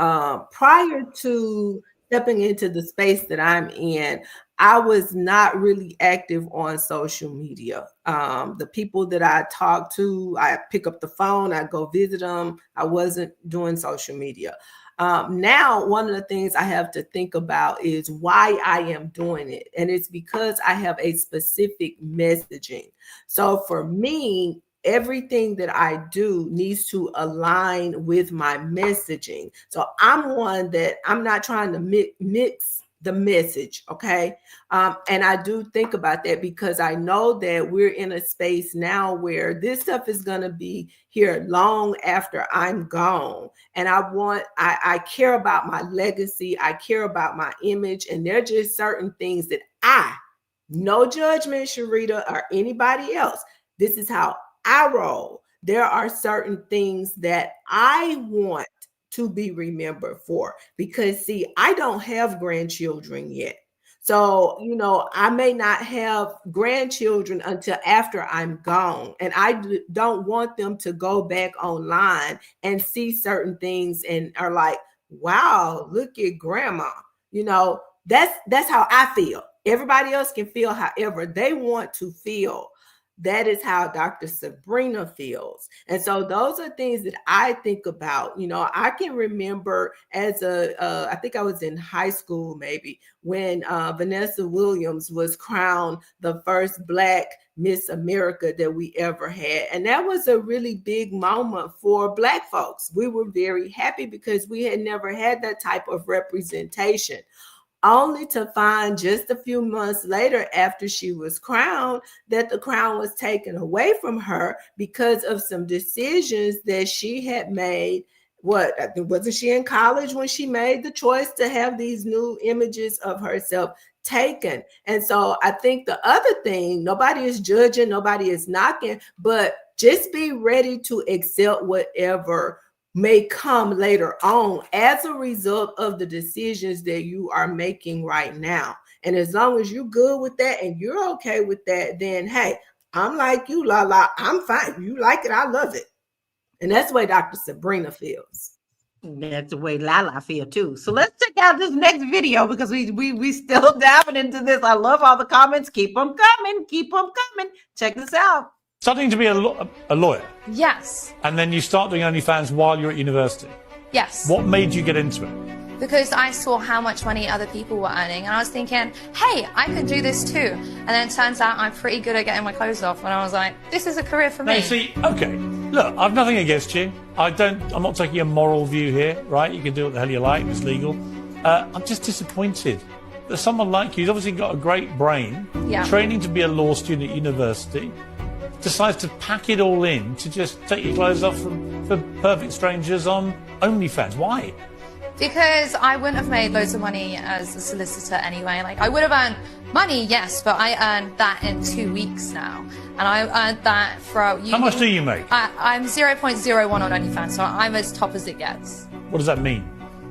Prior to stepping into the space that I'm in, I was not really active on social media. The people that I talk to, I pick up the phone, I go visit them. I wasn't doing social media. Now, one of the things I have to think about is why I am doing it. And it's because I have a specific messaging. So for me, everything that I do needs to align with my messaging. So I'm one that I'm not trying to mix the message. Okay. And I do think about that because I know that we're in a space now where this stuff is going to be here long after I'm gone. And I care about my legacy. I care about my image. And there are just certain things that no judgment, Sharita, or anybody else. This is how I roll. There are certain things that I want to be remembered for because see, I don't have grandchildren yet. So, I may not have grandchildren until after I'm gone. And I don't want them to go back online and see certain things and are like, wow, look at grandma. That's how I feel. Everybody else can feel however they want to feel. That is how Dr. Sabrina feels. And so those are things that I think about. I can remember I think I was in high school maybe when Vanessa Williams was crowned the first Black Miss America that we ever had. And that was a really big moment for Black folks. We were very happy because we had never had that type of representation. Only to find just a few months later after she was crowned that the crown was taken away from her because of some decisions that she had made. Wasn't she in college when she made the choice to have these new images of herself taken? And so I think the other thing, nobody is judging, nobody is knocking, but just be ready to accept whatever may come later on as a result of the decisions that you are making right now. And as long as you're good with that and you're okay with that, then hey, I'm like you, Lala. I'm fine. You like it, I love it. And that's the way Dr. Sabrina feels. That's the way Lala feel too. So let's check out this next video because we still diving into this. I love all the comments. Keep them coming. Keep them coming. Check this out. Studying to be a lawyer. Yes. And then you start doing OnlyFans while you're at university. Yes. What made you get into it? because I saw how much money other people were earning, and I was thinking, hey, I could do this too. And then it turns out I'm pretty good at getting my clothes off, and I was like, this is a career for me. Now, see, okay, look, I've nothing against you. I'm not taking a moral view here, right? You can do what the hell you like, it's legal. I'm just disappointed that someone like you, who's obviously got a great brain, training to be a law student at university, decides to pack it all in to just take your clothes off for perfect strangers on OnlyFans. Why? Because I wouldn't have made loads of money as a solicitor anyway. Like, I would have earned money, yes, but I earned that in 2 weeks now. And I earned that throughout uni. How much do you make? I'm 0.01 on OnlyFans, so I'm as top as it gets. What does that mean?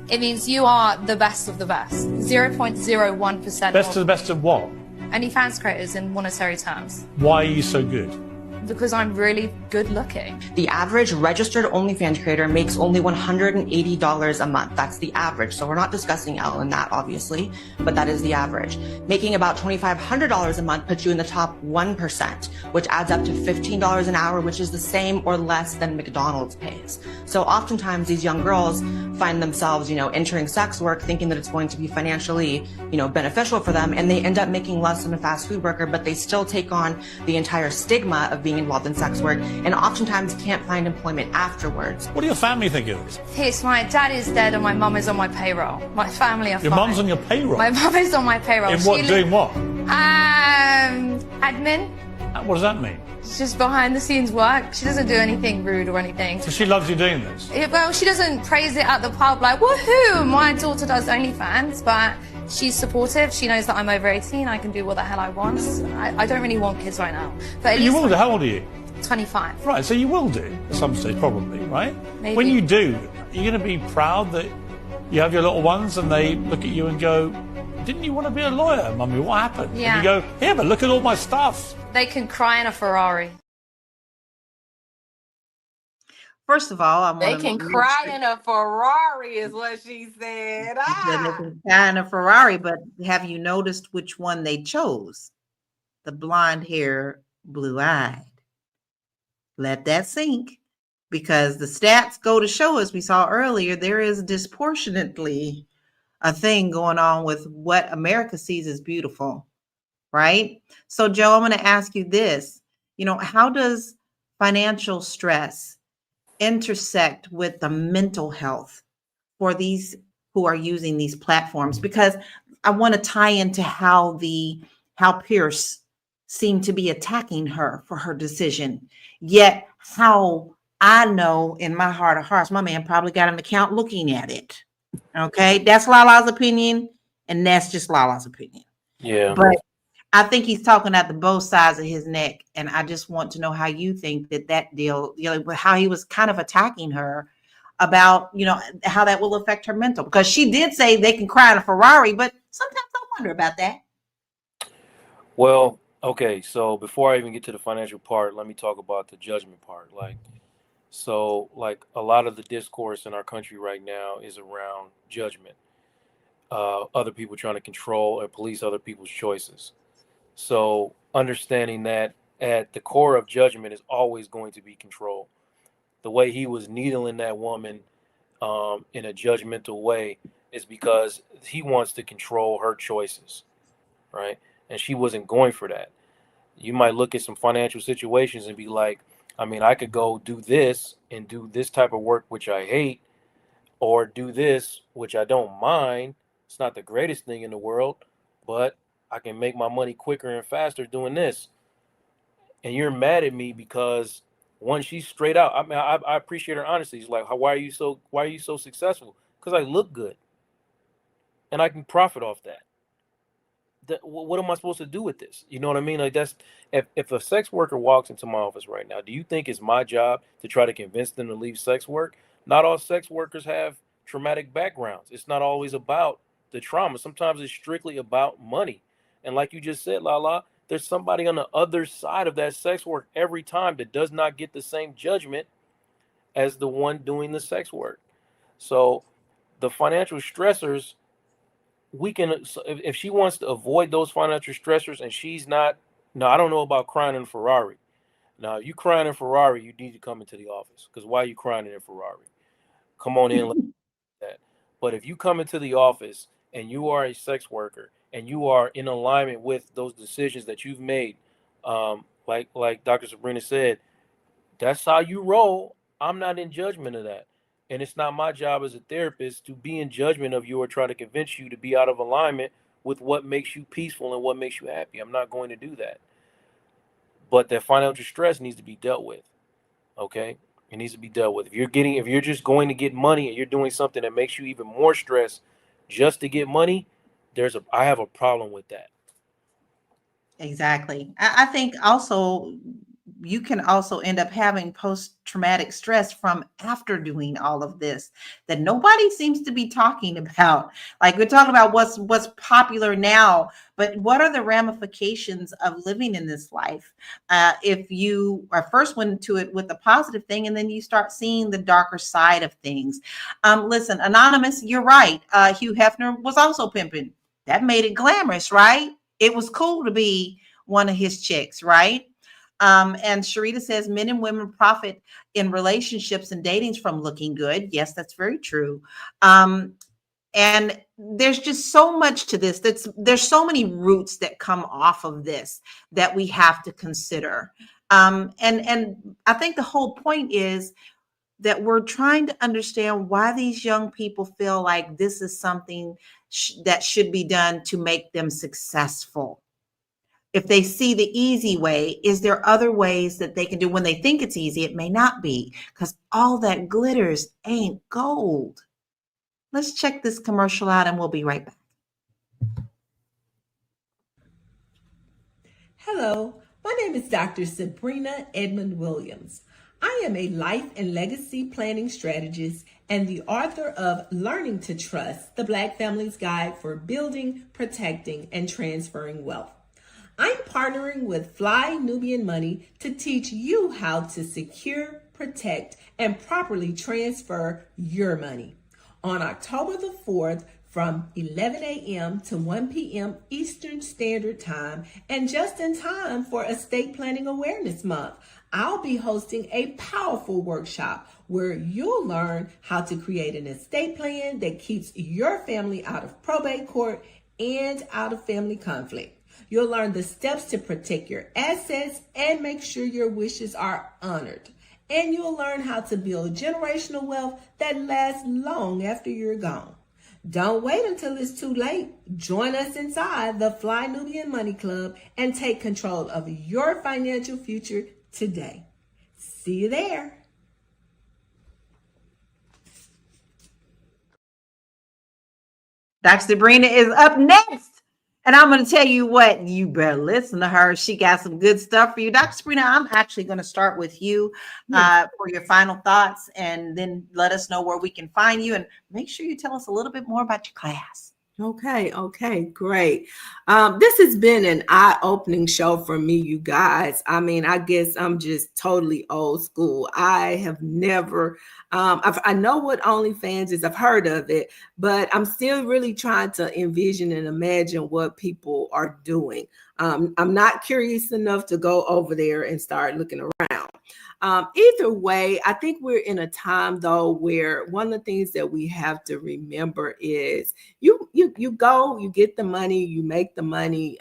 It means you are the best of the best. 0.01%. Best of the best of what? OnlyFans creators in monetary terms. Why are you so good? Because I'm really good looking. The average registered OnlyFans creator makes only $180 a month. That's the average. So we're not discussing Elle in that, obviously, but that is the average. Making about $2,500 a month puts you in the top 1%, which adds up to $15 an hour, which is the same or less than McDonald's pays. So oftentimes these young girls find themselves, entering sex work thinking that it's going to be financially, beneficial for them, and they end up making less than a fast food worker, but they still take on the entire stigma of being involved in sex work and oftentimes can't find employment afterwards. What do your family think of this? Yes, my dad is dead and my mum is on my payroll. My family are fine. Your mum's on your payroll? My mum is on my payroll. In what, doing what? Admin. What does that mean? It's just behind the scenes work. She doesn't do anything rude or anything. So she loves you doing this? Well, she doesn't praise it at the pub like, woohoo, my daughter does OnlyFans, but she's supportive. She knows that I'm over 18. I can do what the hell I want. I don't really want kids right now. But you will do. How old are you? 25. Right, so you will do at some stage, probably, right? Maybe. When you do, you're going to be proud that you have your little ones and they look at you and go, didn't you want to be a lawyer, Mummy? What happened? Yeah. And you go, yeah, but look at all my stuff. They can cry in a Ferrari. First of all, they can cry in a Ferrari, is what she said. They can cry in a Ferrari, but have you noticed which one they chose? The blonde hair, blue-eyed. Let that sink, because the stats go to show, as we saw earlier, there is disproportionately a thing going on with what America sees as beautiful, right? So, Joe, I'm going to ask you this. How does financial stress intersect with the mental health for these who are using these platforms? Because I want to tie into how Pierce seemed to be attacking her for her decision. Yet how I know in my heart of hearts, my man probably got an account looking at it. Okay. That's Lala's opinion. And that's just Lala's opinion. Yeah. But I think he's talking at both sides of his neck. And I just want to know how you think that deal, how he was kind of attacking her about, how that will affect her mental, because she did say they can cry in a Ferrari, but sometimes I wonder about that. Well, okay, so before I even get to the financial part, let me talk about the judgment part. A lot of the discourse in our country right now is around judgment. Other people trying to control and police other people's choices. So understanding that at the core of judgment is always going to be control. The way he was needling that woman in a judgmental way is because he wants to control her choices, right? And she wasn't going for that. You might look at some financial situations and be like, I could go do this and do this type of work, which I hate, or do this, which I don't mind. It's not the greatest thing in the world, but I can make my money quicker and faster doing this. And you're mad at me because one, she's straight out. I appreciate her honesty. She's like, why are you so successful? Because I look good and I can profit off that. What am I supposed to do with this? You know what I mean? Like, that's if a sex worker walks into my office right now, do you think it's my job to try to convince them to leave sex work? Not all sex workers have traumatic backgrounds. It's not always about the trauma. Sometimes it's strictly about money. And like you just said, Lala, there's somebody on the other side of that sex work every time that does not get the same judgment as the one doing the sex work. So the financial stressors, we can, if she wants to avoid those financial stressors and she's not, no, I don't know about crying in a Ferrari. Now, you crying in a Ferrari, you need to come into the office, because why are you crying in a Ferrari? Come on in like that. But if you come into the office and you are a sex worker and you are in alignment with those decisions that you've made, like Dr. Sabrina said, that's how you roll. I'm not in judgment of that. And it's not my job as a therapist to be in judgment of you or try to convince you to be out of alignment with what makes you peaceful and what makes you happy. I'm not going to do that. But that financial stress needs to be dealt with. Okay? It needs to be dealt with. If you're just going to get money and you're doing something that makes you even more stressed just to get money, I have a problem with that. Exactly. I think also you can also end up having post-traumatic stress from after doing all of this that nobody seems to be talking about. Like we're talking about what's popular now, but what are the ramifications of living in this life? If you are first went into it with a positive thing and then you start seeing the darker side of things. Listen, Anonymous, you're right. Hugh Hefner was also pimping. That made it glamorous, right? It was cool to be one of his chicks, right? And Sharita says men and women profit in relationships and datings from looking good. Yes, that's very true. And there's just so much to this. There's so many roots that come off of this that we have to consider. And I think the whole point is that we're trying to understand why these young people feel like this is something that should be done to make them successful. If they see the easy way, is there other ways that they can do when they think it's easy? It may not be, because all that glitters ain't gold. Let's check this commercial out and we'll be right back. Hello, my name is Dr. Sabrina Edmond Williams. I am a life and legacy planning strategist and the author of Learning to Trust, the Black Family's Guide for Building, Protecting, and Transferring Wealth. I'm partnering with Fly Nubian Money to teach you how to secure, protect, and properly transfer your money. On October the 4th, from 11 a.m. to 1 p.m. Eastern Standard Time, and just in time for Estate Planning Awareness Month, I'll be hosting a powerful workshop where you'll learn how to create an estate plan that keeps your family out of probate court and out of family conflict. You'll learn the steps to protect your assets and make sure your wishes are honored. And you'll learn how to build generational wealth that lasts long after you're gone. Don't wait until it's too late. Join us inside the Fly Nubian Money Club and take control of your financial future today. See you there. Dr. Sabrina is up next. And I'm going to tell you what, you better listen to her. She got some good stuff for you. Dr. Sabrina, I'm actually going to start with you for your final thoughts, and then let us know where we can find you. And make sure you tell us a little bit more about your class. Okay, great. This has been an eye-opening show for me, you guys. I mean, I guess I'm just totally old school. I have never, I know what OnlyFans is. I've heard of it, but I'm still really trying to envision and imagine what people are doing. I'm not curious enough to go over there and start looking around. Either way, I think we're in a time though where one of the things that we have to remember is you go, you get the money, you make the money.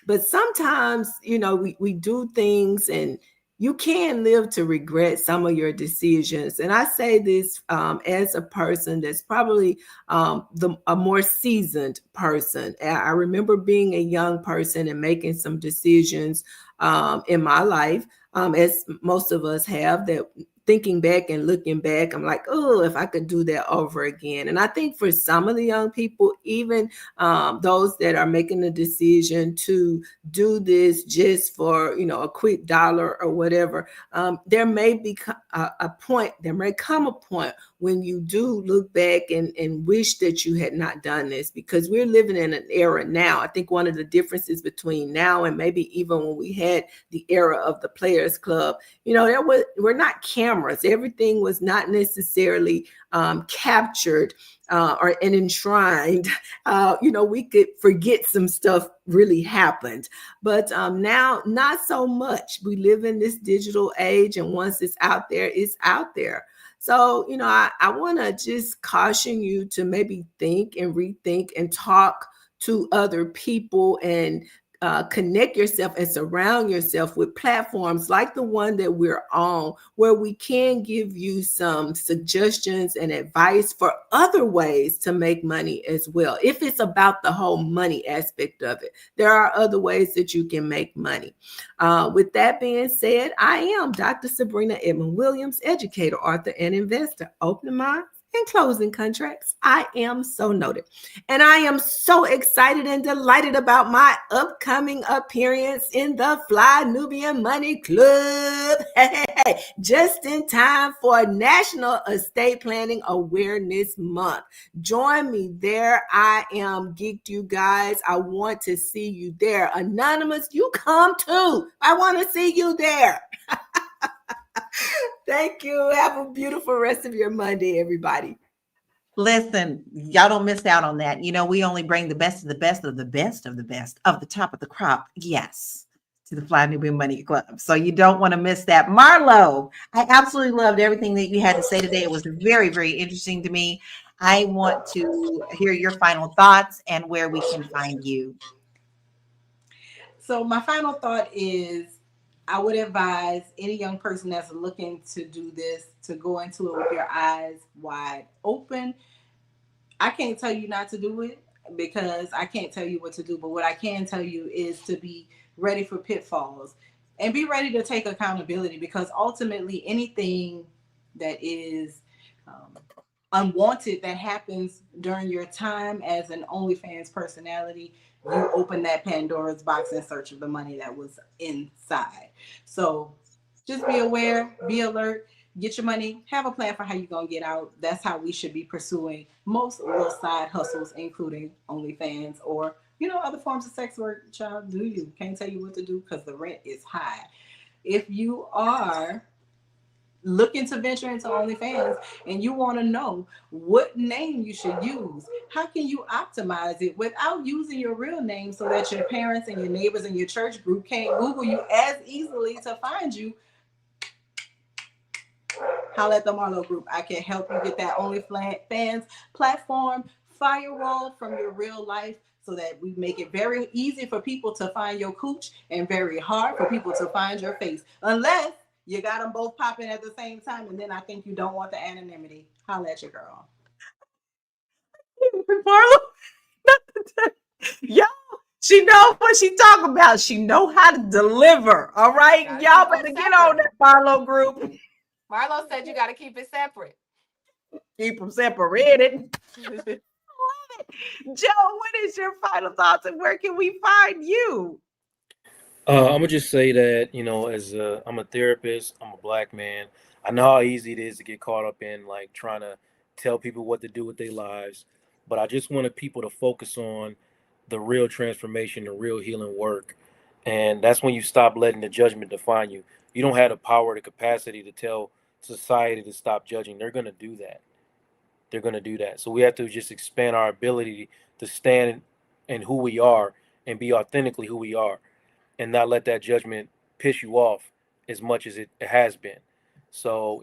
But sometimes, we do things and you can live to regret some of your decisions. And I say this as a person that's probably a more seasoned person. I remember being a young person and making some decisions in my life, as most of us have, that thinking back and looking back, I'm like, oh, if I could do that over again. And I think for some of the young people, even those that are making the decision to do this just for, a quick dollar or whatever, there may come a point when you do look back and wish that you had not done this, because we're living in an era now. I think one of the differences between now and maybe even when we had the era of the Players Club, we're not cameras cameras. Everything was not necessarily captured and enshrined. We could forget some stuff really happened. But now, not so much. We live in this digital age, and once it's out there, it's out there. So, I want to just caution you to maybe think and rethink and talk to other people and connect yourself and surround yourself with platforms like the one that we're on, where we can give you some suggestions and advice for other ways to make money as well. If it's about the whole money aspect of it, there are other ways that you can make money. With that being said, I am Dr. Sabrina Edmond Williams, educator, author, and investor. Opening minds and closing contracts. I am so noted. And I am so excited and delighted about my upcoming appearance in the Fly Nubian Money Club. Hey, just in time for National Estate Planning Awareness Month. Join me there. I am geeked, you guys. I want to see you there. Anonymous, you come too. I want to see you there. Thank you. Have a beautiful rest of your Monday, everybody. Listen, y'all don't miss out on that. We only bring the best of the best of the best of the best of the top of the crop. Yes, to the Fly Nubian Money Club. So you don't want to miss that. Marlo, I absolutely loved everything that you had to say today. It was very, very interesting to me. I want to hear your final thoughts and where we can find you. So my final thought is, I would advise any young person that's looking to do this to go into it with your eyes wide open. I can't tell you not to do it because I can't tell you what to do. But what I can tell you is to be ready for pitfalls and be ready to take accountability, because ultimately anything that is unwanted that happens during your time as an OnlyFans personality, you open that Pandora's box in search of the money that was inside. So just be aware, be alert, get your money, have a plan for how you're going to get out. That's how we should be pursuing most little side hustles, including OnlyFans or, other forms of sex work. Child, do you. Can't tell you what to do because the rent is high. If you are looking to venture into OnlyFans and you want to know what name you should use, how can you optimize it without using your real name so that your parents and your neighbors and your church group can't Google you as easily to find you? Holla at the Marlo group. I can help you get that OnlyFans platform firewall from your real life, so that we make it very easy for people to find your cooch and very hard for people to find your face. Unless you got them both popping at the same time, and then I think you don't want the anonymity. Holla at your girl. Marlo, y'all, she know what she talking about. She know how to deliver. All right, y'all better get on that Marlo group. Marlo said you got to keep it separate. Keep them separated. Love it. Joe, what is your final thoughts and where can we find you? I'm gonna just say that, as I'm a therapist, I'm a Black man. I know how easy it is to get caught up in like trying to tell people what to do with their lives, but I just wanted people to focus on the real transformation, the real healing work, and that's when you stop letting the judgment define you. You don't have the power, the capacity to tell society to stop judging. They're gonna do that. They're gonna do that. So we have to just expand our ability to stand in who we are and be authentically who we are, and not let that judgment piss you off as much as it has been. So,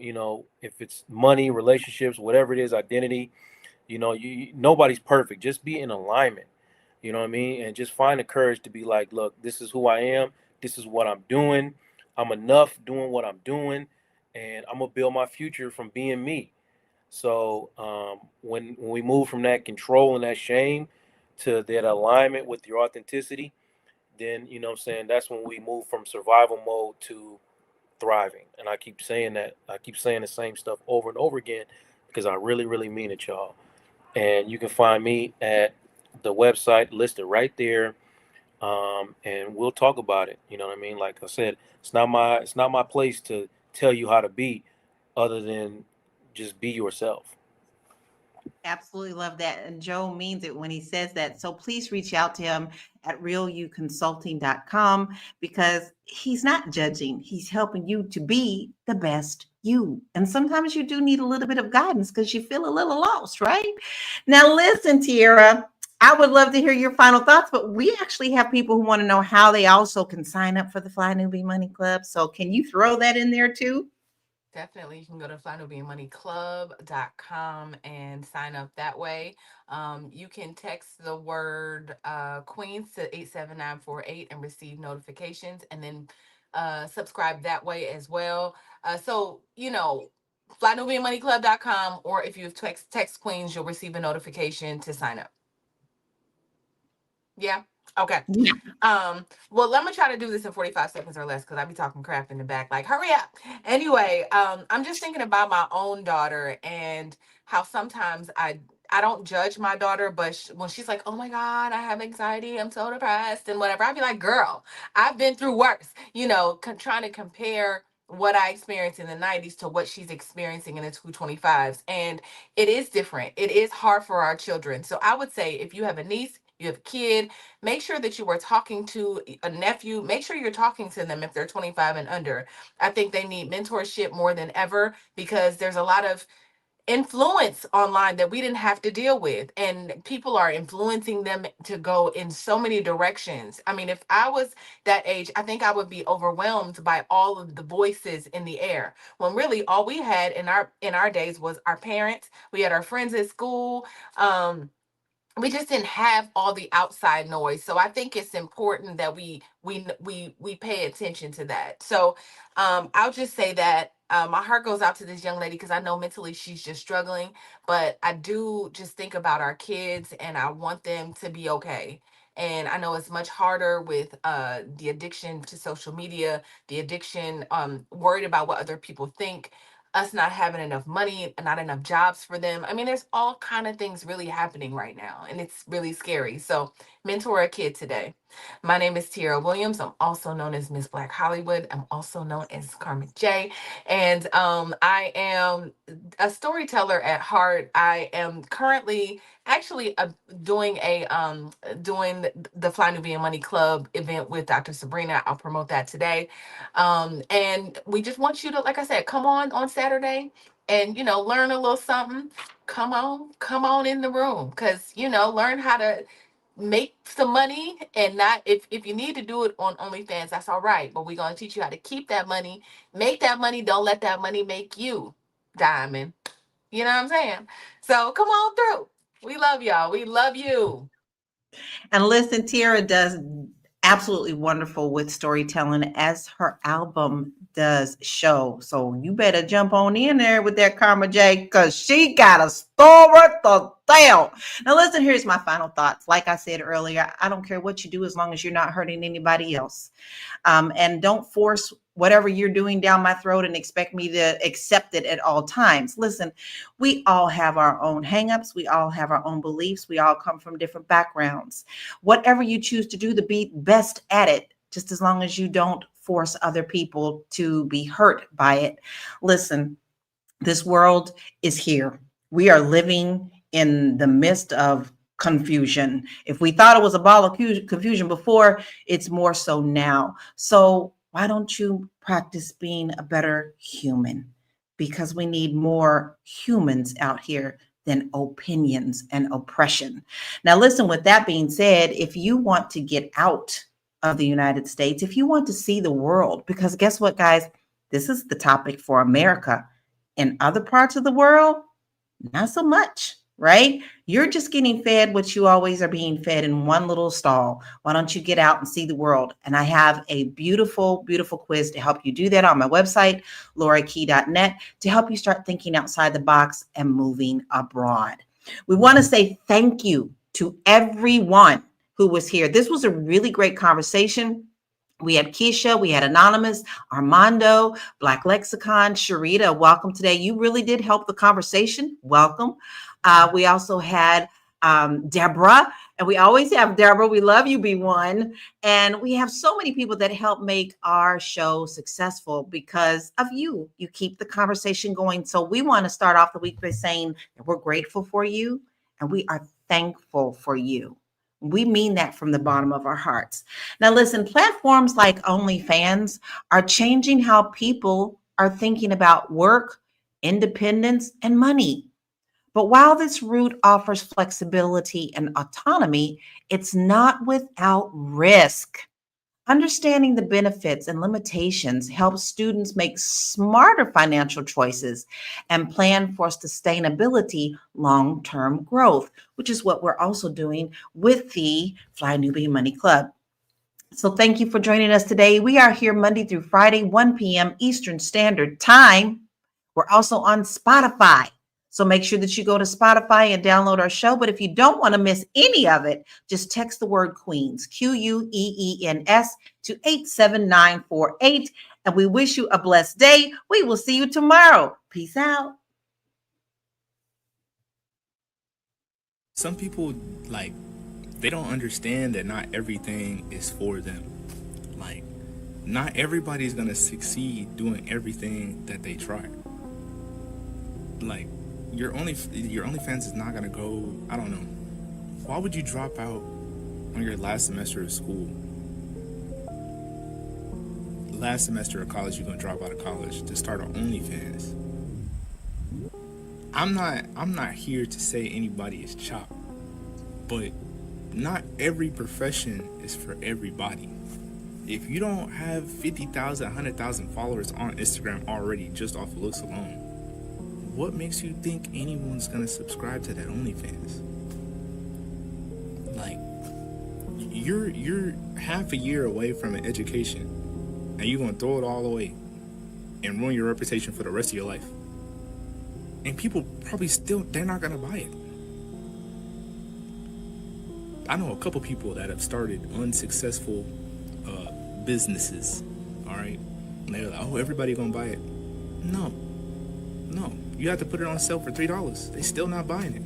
if it's money, relationships, whatever it is, identity, nobody's perfect. Just be in alignment, you know what I mean? And just find the courage to be like, look, this is who I am. This is what I'm doing. I'm enough doing what I'm doing. And I'm going to build my future from being me. So when we move from that control and that shame to that alignment with your authenticity, then that's when we move from survival mode to thriving. And I keep saying that. I keep saying the same stuff over and over again because I really, really mean it, y'all. And you can find me at the website listed right there. And we'll talk about it. You know what I mean? Like I said, it's not my place to tell you how to be, other than just be yourself. Absolutely love that. And Joe means it when he says that. So please reach out to him at realuconsulting.com because he's not judging. He's helping you to be the best you. And sometimes you do need a little bit of guidance because you feel a little lost, right? Now, listen, Tiara, I would love to hear your final thoughts, but we actually have people who want to know how they also can sign up for the Fly Nubian Money Club. So can you throw that in there too? Definitely, you can go to flynubianmoneyclub.com and sign up that way. You can text the word Queens to 87948 and receive notifications, and then subscribe that way as well. So, flynubianmoneyclub.com, or if you text Queens, you'll receive a notification to sign up. Yeah. Okay. Well, let me try to do this in 45 seconds or less because I be talking crap in the back. Like, hurry up. Anyway, I'm just thinking about my own daughter and how sometimes I don't judge my daughter, but when she's like, "Oh my God, I have anxiety, I'm so depressed," and whatever, I'd be like, "Girl, I've been through worse." Trying to compare what I experienced in the 90s to what she's experiencing in the 225s. And it is different. It is hard for our children. So I would say if you have a niece, you have a kid, make sure that you are talking to a nephew. Make sure you're talking to them if they're 25 and under. I think they need mentorship more than ever because there's a lot of influence online that we didn't have to deal with, and people are influencing them to go in so many directions. I mean, if I was that age, I think I would be overwhelmed by all of the voices in the air, when really all we had in our days was our parents. We had our friends at school. We just didn't have all the outside noise. So I think it's important that we pay attention to that. So I'll just say that my heart goes out to this young lady because I know mentally she's just struggling, but I do just think about our kids and I want them to be okay. And I know it's much harder with the addiction to social media, the addiction, worried about what other people think, us not having enough money, not enough jobs for them. I mean, there's all kind of things really happening right now, and it's really scary. So mentor a kid today. My name is Tiara Williams. I'm also known as Miss Black Hollywood. I'm also known as Carmen J. And I am a storyteller at heart. I am currently actually doing the Fly Nubian Money Club event with Dr. Sabrina. I'll promote that today. And we just want you to, like I said, come on Saturday and, learn a little something. Come on in the room because, learn how to make some money, and not, if you need to do it on OnlyFans, that's all right. But we're going to teach you how to keep that money, make that money. Don't let that money make you, Diamond. You know what I'm saying? So come on through. We love y'all. We love you. And listen, Tiara does absolutely wonderful with storytelling, as her album does show. So you better jump on in there with that Karma J because she got a story to tell. Now listen, here's my final thoughts. Like I said earlier, I don't care what you do as long as you're not hurting anybody else. And don't force whatever you're doing down my throat and expect me to accept it at all times. Listen, we all have our own hangups. We all have our own beliefs. We all come from different backgrounds. Whatever you choose to do to be best at it, just as long as you don't force other people to be hurt by it. Listen, this world is here. We are living in the midst of confusion. If we thought it was a ball of confusion before, it's more so now. So why don't you practice being a better human? Because we need more humans out here than opinions and oppression. Now, listen, with that being said, if you want to get out of the United States, if you want to see the world, because guess what, guys? This is the topic for America. In other parts of the world, not so much, right? You're just getting fed what you always are being fed in one little stall. Why don't you get out and see the world? And I have a beautiful, beautiful quiz to help you do that on my website, laurakey.net, to help you start thinking outside the box and moving abroad. We want to say thank you to everyone who was here. This was a really great conversation. We had Keisha, we had Anonymous, Armando, Black Lexicon, Sharita, welcome today. You really did help the conversation. Welcome. We also had Deborah, and we always have Deborah. We love you, B1. And we have so many people that help make our show successful because of you. You keep the conversation going. So we want to start off the week by saying that we're grateful for you and we are thankful for you. We mean that from the bottom of our hearts. Now, listen, platforms like OnlyFans are changing how people are thinking about work, independence, and money. But while this route offers flexibility and autonomy, it's not without risk. Understanding the benefits and limitations helps students make smarter financial choices and plan for sustainability, long-term growth, which is what we're also doing with the Fly Nubian Money Club. So thank you for joining us today. We are here Monday through Friday, 1 p.m. Eastern Standard Time. We're also on Spotify. So make sure that you go to Spotify and download our show. But if you don't want to miss any of it, just text the word Queens, Queens, to 87948. And we wish you a blessed day. We will see you tomorrow. Peace out. Some people, like, they don't understand that not everything is for them. Like, not everybody's gonna succeed doing everything that they try. Like, your OnlyFans is not gonna go, I don't know. Why would you drop out on your last semester of school? Last semester of college, you're gonna drop out of college to start an OnlyFans. I'm not here to say anybody is chopped, but not every profession is for everybody. If you don't have 50,000, 100,000 followers on Instagram already just off looks alone, what makes you think anyone's gonna subscribe to that OnlyFans? Like, you're half a year away from an education, and you're gonna throw it all away and ruin your reputation for the rest of your life. And people probably they're not gonna buy it. I know a couple people that have started unsuccessful businesses, all right? And they're like, oh, everybody gonna buy it. No. You have to put it on sale for $3. They still not buying it.